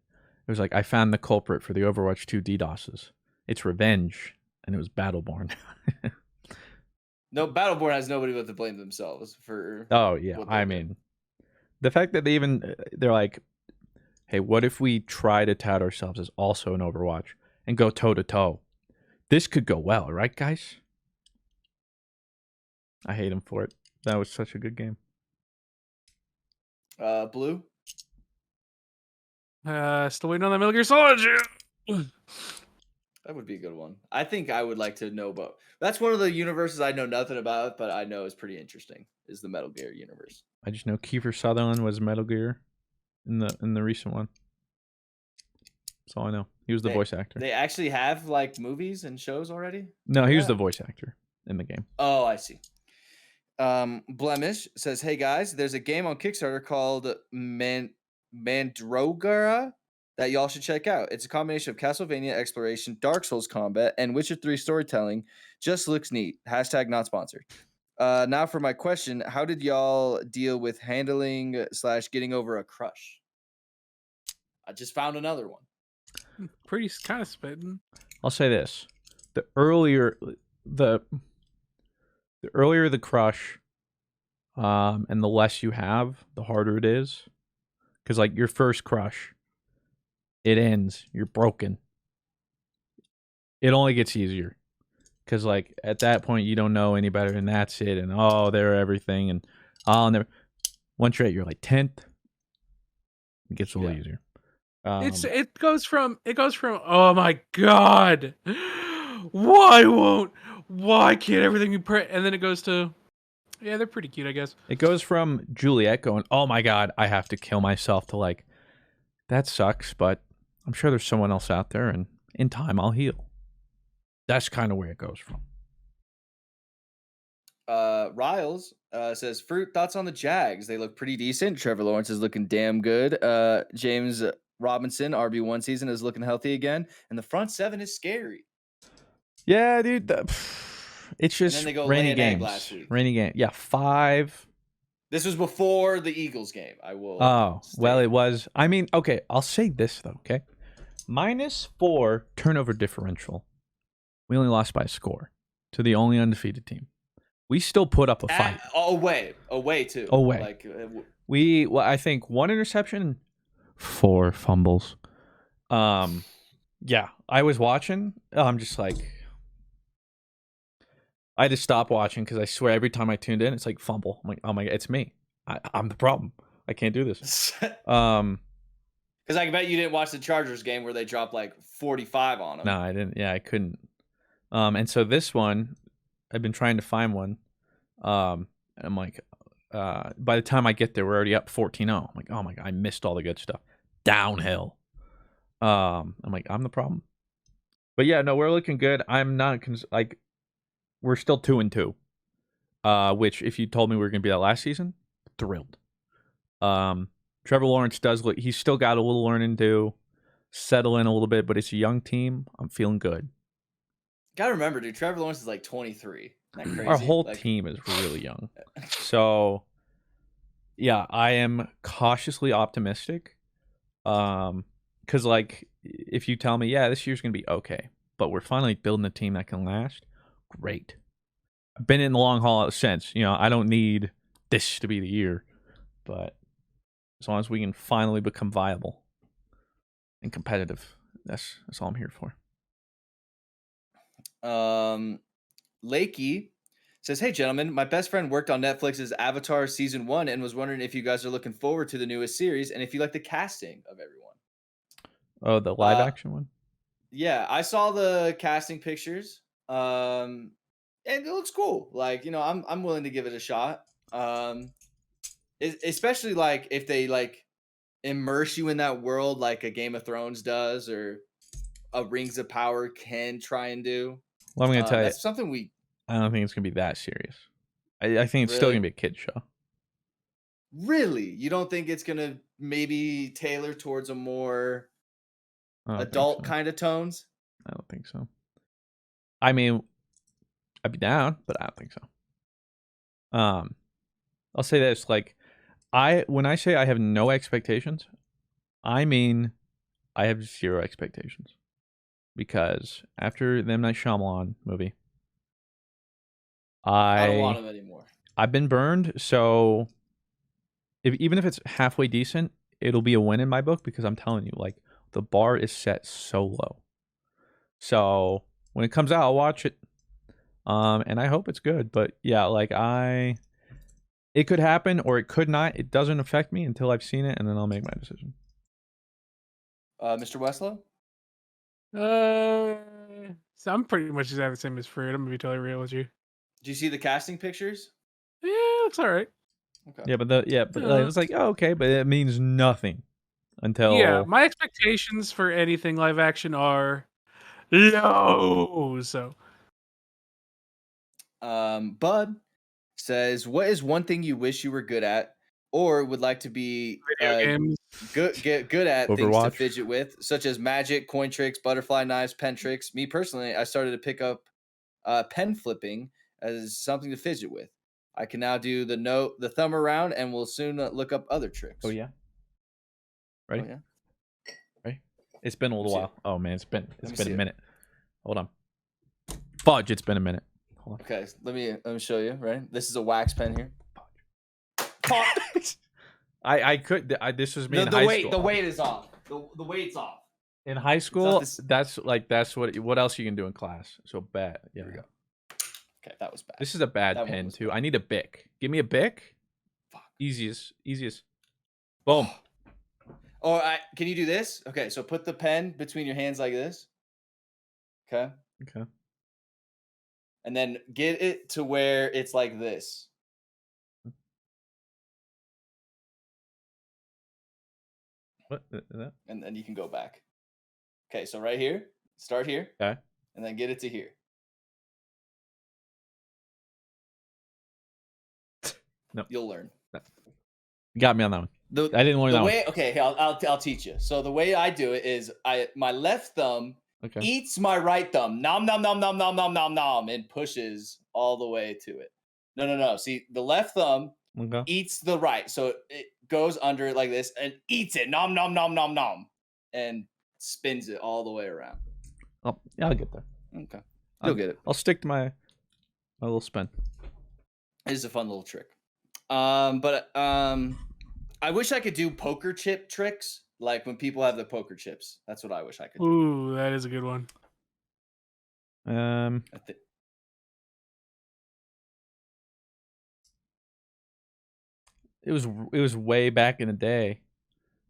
A: It was like, I found the culprit for the Overwatch 2 DDoSes. It's revenge, and it was Battleborn.
B: No, Battleborn has nobody but to blame themselves for...
A: Oh, yeah. I mean, the fact that they're like, hey, what if we try to tout ourselves as also an Overwatch and go toe-to-toe? This could go well, right, guys? I hate him for it. That was such a good game.
B: Blue?
C: Still waiting on that Metal Gear Solid.
B: That would be a good one. I think I would like to know about. That's one of the universes I know nothing about, but I know is pretty interesting, is the Metal Gear universe.
A: I just know Kiefer Sutherland was Metal Gear in the recent one. That's all I know. He was the voice actor.
B: They actually have like movies and shows already?
A: No, he was the voice actor in the game.
B: Oh, I see. Blemish says, hey guys, there's a game on Kickstarter called Mandrogara that y'all should check out. It's a combination of Castlevania exploration, Dark Souls combat, and Witcher 3 storytelling. Just looks neat. # not sponsored. Now for my question, how did y'all deal with handling / getting over a crush? I just found another one.
C: Pretty kind of spitting.
A: I'll say this: the earlier the crush, and the less you have, the harder it is. Because like your first crush, it ends. You're broken. It only gets easier. Because like at that point you don't know any better, and that's it. And oh, they're everything, and I'll never. Once you're at your like 10th, it gets a little easier.
C: It goes from oh my god, why can't everything be and then it goes to, yeah, they're pretty cute, I guess.
A: It goes from Juliet going, oh my god, I have to kill myself, to like, that sucks, but I'm sure there's someone else out there, and in time I'll heal. That's kind of where it goes from.
B: Riles says, Fruit, thoughts on the Jags? They look pretty decent. Trevor Lawrence is looking damn good. James Robinson, RB1 season, is looking healthy again, and the front seven is scary.
A: Yeah, dude. It's just rainy games.
B: Last week.
A: Rainy game. Yeah, 5.
B: This was before the Eagles game. I will.
A: Oh, well, it was. I mean, okay, I'll say this, though, okay? -4 turnover differential. We only lost by a score to the only undefeated team. We still put up a fight.
B: Away too.
A: Away.
B: Like,
A: I think 1 interception, 4 fumbles. Yeah, I was watching. I'm just like, I had to stop watching because I swear every time I tuned in, it's like fumble. I'm like, oh my god, it's me. I'm the problem. I can't do this.
B: Because I bet you didn't watch the Chargers game where they dropped like 45 on them.
A: No, I didn't. Yeah, I couldn't. And so this one, I've been trying to find one. And I'm like, by the time I get there, we're already up 14-0. I'm like, oh my God, I missed all the good stuff. Downhill. I'm like, I'm the problem. But yeah, no, we're looking good. I'm not like, we're still 2-2. Which if you told me we were gonna be that last season, thrilled. Trevor Lawrence he's still got a little learning to do, settle in a little bit, but it's a young team. I'm feeling good.
B: Gotta remember, dude, Trevor Lawrence is like 23. Isn't that crazy?
A: Our whole team is really young. So yeah, I am cautiously optimistic. Because like if you tell me, yeah, this year's gonna be okay, but we're finally building a team that can last, great. I've been in the long haul since. I don't need this to be the year, but as long as we can finally become viable and competitive, that's all I'm here for.
B: Lakey says, "Hey gentlemen, my best friend worked on Netflix's Avatar season 1 and was wondering if you guys are looking forward to the newest series and if you like the casting of everyone."
A: Oh, the live action one?
B: Yeah, I saw the casting pictures. And it looks cool. Like, I'm willing to give it a shot. Especially like if they like immerse you in that world like a Game of Thrones does or a Rings of Power can try and do.
A: Well, I'm gonna tell you,
B: that's something
A: I don't think it's gonna be that serious. I think it's still gonna be a kid show.
B: Really? You don't think it's gonna maybe tailor towards a more adult kind of tones?
A: I don't think so. I mean, I'd be down, but I don't think so. I'll say this: like, when I say I have no expectations, I mean I have 0 expectations, because after the M. Night Shyamalan movie,
B: I don't want him anymore.
A: I've been burned, so even if it's halfway decent, it'll be a win in my book, because I'm telling you, like, the bar is set so low. So when it comes out, I'll watch it. And I hope it's good. But yeah, like it could happen or it could not. It doesn't affect me until I've seen it, and then I'll make my decision.
B: Mr. Westlow?
C: So I'm pretty much the same as Fruit. I'm gonna be totally real with you.
B: Do you see the casting pictures?
C: Yeah, it's all right.
A: Okay. Yeah, but it's like, oh, okay, but it means nothing until
C: my expectations for anything live action are low. So,
B: Bud says, "What is one thing you wish you were good at, or would like to be
C: games.
B: good at
A: Overwatch.
B: Things to fidget with, such as magic, coin tricks, butterfly knives, pen tricks? Me personally, I started to pick up pen flipping as something to fidget with. I can now do the thumb around, and will soon look up other tricks."
A: Oh yeah. Ready?
B: Oh, yeah.
A: Ready? It's been a little while. Oh man, it's been a minute. Hold on. Fudge, it's been a minute. Hold on.
B: Okay, let me show you. Right, this is a wax pen here.
A: I could. This was me in high school.
B: The weight is off. The weight's off.
A: In high school, that's what else you can do in class. So bad. Yeah.
B: Here we go. Okay, that was bad.
A: This is a bad pen too. Bad. I need a Bic. Give me a Bic.
B: Fuck.
A: Easiest. Boom.
B: Oh, can you do this? Okay, so put the pen between your hands like this. Okay.
A: Okay.
B: And then get it to where it's like this.
A: What is that?
B: And then you can go back. Okay, so right here, start here.
A: Okay.
B: And then get it to here.
A: No.
B: You'll learn.
A: No. You got me on that one. I didn't learn that one.
B: Okay, I'll teach you. So the way I do it is my left thumb eats my right thumb, nom nom nom nom nom nom nom nom, and pushes all the way to it. No. See, the left thumb eats the right, so it goes under it like this and eats it, nom nom nom nom nom, and spins it all the way around.
A: Oh, yeah, I'll get there.
B: Okay, you'll get it.
A: I'll stick to my little spin.
B: It is a fun little trick. But I wish I could do poker chip tricks, like when people have the poker chips. That's what I wish I could do.
C: Ooh, that is a good one.
A: it was way back in the day,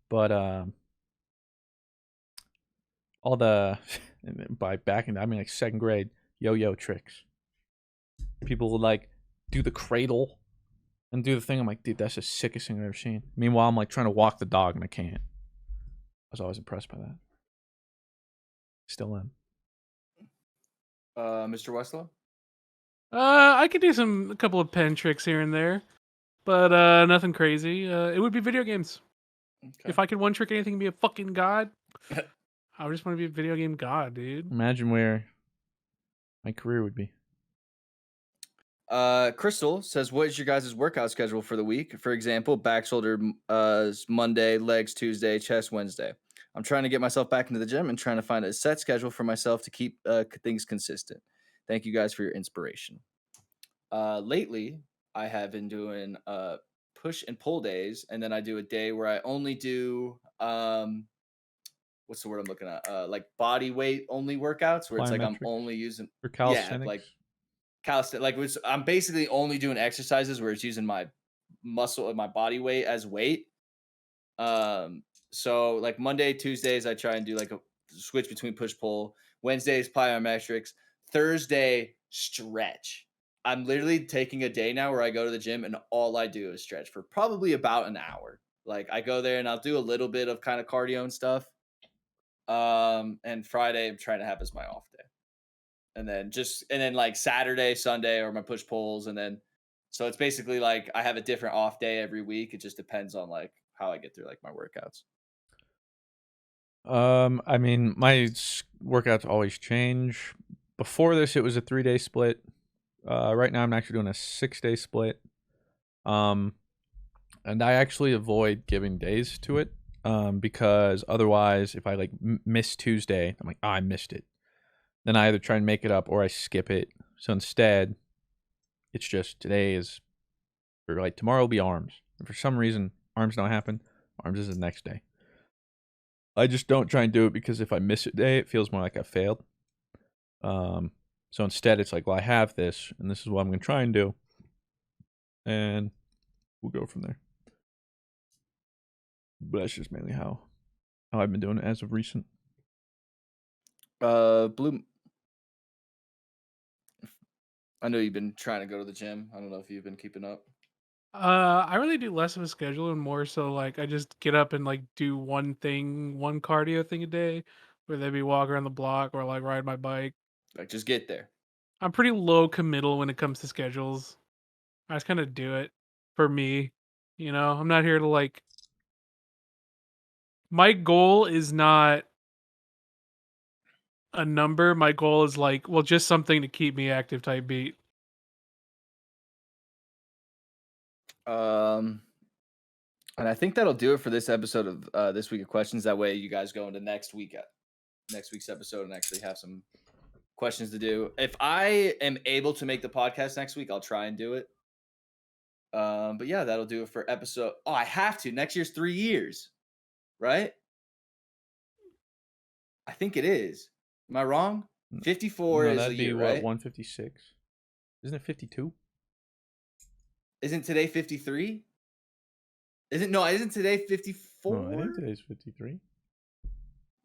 A: but all the by back in I mean like second grade yo-yo tricks. People would like do the cradle and do the thing. I'm like, dude, that's the sickest thing I've ever seen. Meanwhile, I'm like trying to walk the dog and I can't. I was always impressed by that. Still am.
B: Mr. Westlo?
C: I could do a couple of pen tricks here and there, but nothing crazy. It would be video games. Okay. If I could one trick anything and be a fucking god, I would just want to be a video game god, dude.
A: Imagine where my career would be.
B: Crystal says, what is your guys' workout schedule for the week? For example, back shoulder Monday, legs Tuesday, chest Wednesday. I'm trying to get myself back into the gym and trying to find a set schedule for myself to keep things consistent. Thank you guys for your inspiration. Lately, I have been doing push and pull days, and then I do a day where I only do what's the word I'm looking at? Like body weight only workouts, where it's like I'm only using
A: for calisthenics.
B: Yeah, like calisthenics. Like I'm basically only doing exercises where it's using my muscle and my body weight as weight. So like Monday, Tuesdays, I try and do like a switch between push pull. Wednesdays, plyometrics. Thursday, stretch. I'm literally taking a day now where I go to the gym and all I do is stretch for probably about an hour. Like I go there and I'll do a little bit of kind of cardio and stuff. And Friday I'm trying to have as my off day. And then like Saturday, Sunday are my push pulls. And then, so it's basically like I have a different off day every week. It just depends on like how I get through like my workouts.
A: I mean, my workouts always change. Before this, it was a 3-day split. Right now I'm actually doing a 6-day split. And I actually avoid giving days to it. Because otherwise, if I like miss Tuesday, I'm like, I missed it. Then I either try and make it up or I skip it. So instead, it's just today is, or like tomorrow will be arms. And for some reason, arms don't happen. Arms is the next day. I just don't try and do it because if I miss a day, it feels more like I failed. So instead, it's like, well, I have this, and this is what I'm going to try and do. And we'll go from there. But that's just mainly how I've been doing it as of recent.
B: Blue. I know you've been trying to go to the gym. I don't know if you've been keeping up.
C: I really do less of a schedule and more so like I just get up and like do one cardio thing a day, whether it be walk around the block or like ride my bike.
B: Like just get there.
C: I'm pretty low committal when it comes to schedules. I just kind of do it for me. You know, I'm not here to like. My goal is not a number. My goal is like, well, just something to keep me active type beat.
B: And I think that'll do it for this episode of This Week of Questions. That way you guys go into next week's episode and actually have some questions to do. If I am able to make the podcast next week, I'll try and do it. But yeah, that'll do it for episode. Oh, I have to. Next year's 3 years, right? I think it is. Am I wrong? 54 is a year, right?
A: 156. Isn't it 52?
B: Isn't today 53? Isn't today 54?
A: No, I think today's 53.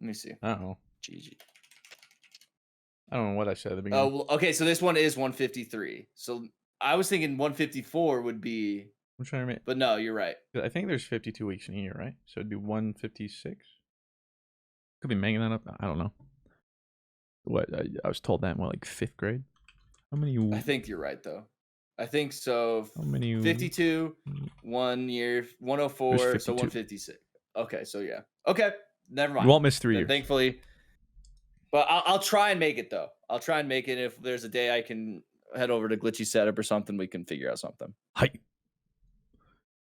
B: Let me see.
A: Uh-oh.
B: GG.
A: I don't know what I said at the beginning.
B: Oh, well, okay, so this one is 153. So I was thinking 154 would be...
A: I'm trying to make...
B: But no, you're right.
A: I think there's 52 weeks in a year, right? So it'd be 156? Could be making that up. I don't know. What? I was told that in, like, 5th grade? How many...
B: I think you're right, though. I think so.
A: How many...
B: 52, 1 year, 104, so 156. Okay, so yeah. Okay, never mind.
A: You won't miss 3 years.
B: Thankfully. But I'll try and make it, though. I'll try and make it. If there's a day I can head over to Glitchy Setup or something, we can figure out something.
A: Hi. In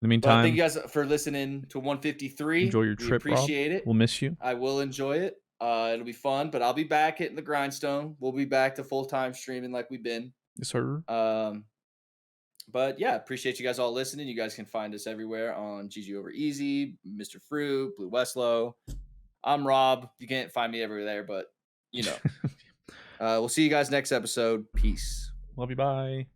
A: the meantime,
B: thank you guys for listening to 153.
A: Enjoy your trip,
B: appreciate it.
A: We'll miss you.
B: I will enjoy it. It'll be fun, but I'll be back hitting the grindstone. We'll be back to full-time streaming like we've been.
A: Yes, sir.
B: But yeah, appreciate you guys all listening. You guys can find us everywhere on GG Over Easy, Mr. Fruit, BlueWestlo. I'm Rob. You can't find me everywhere there, but you know. We'll see you guys next episode. Peace.
A: Love you. Bye.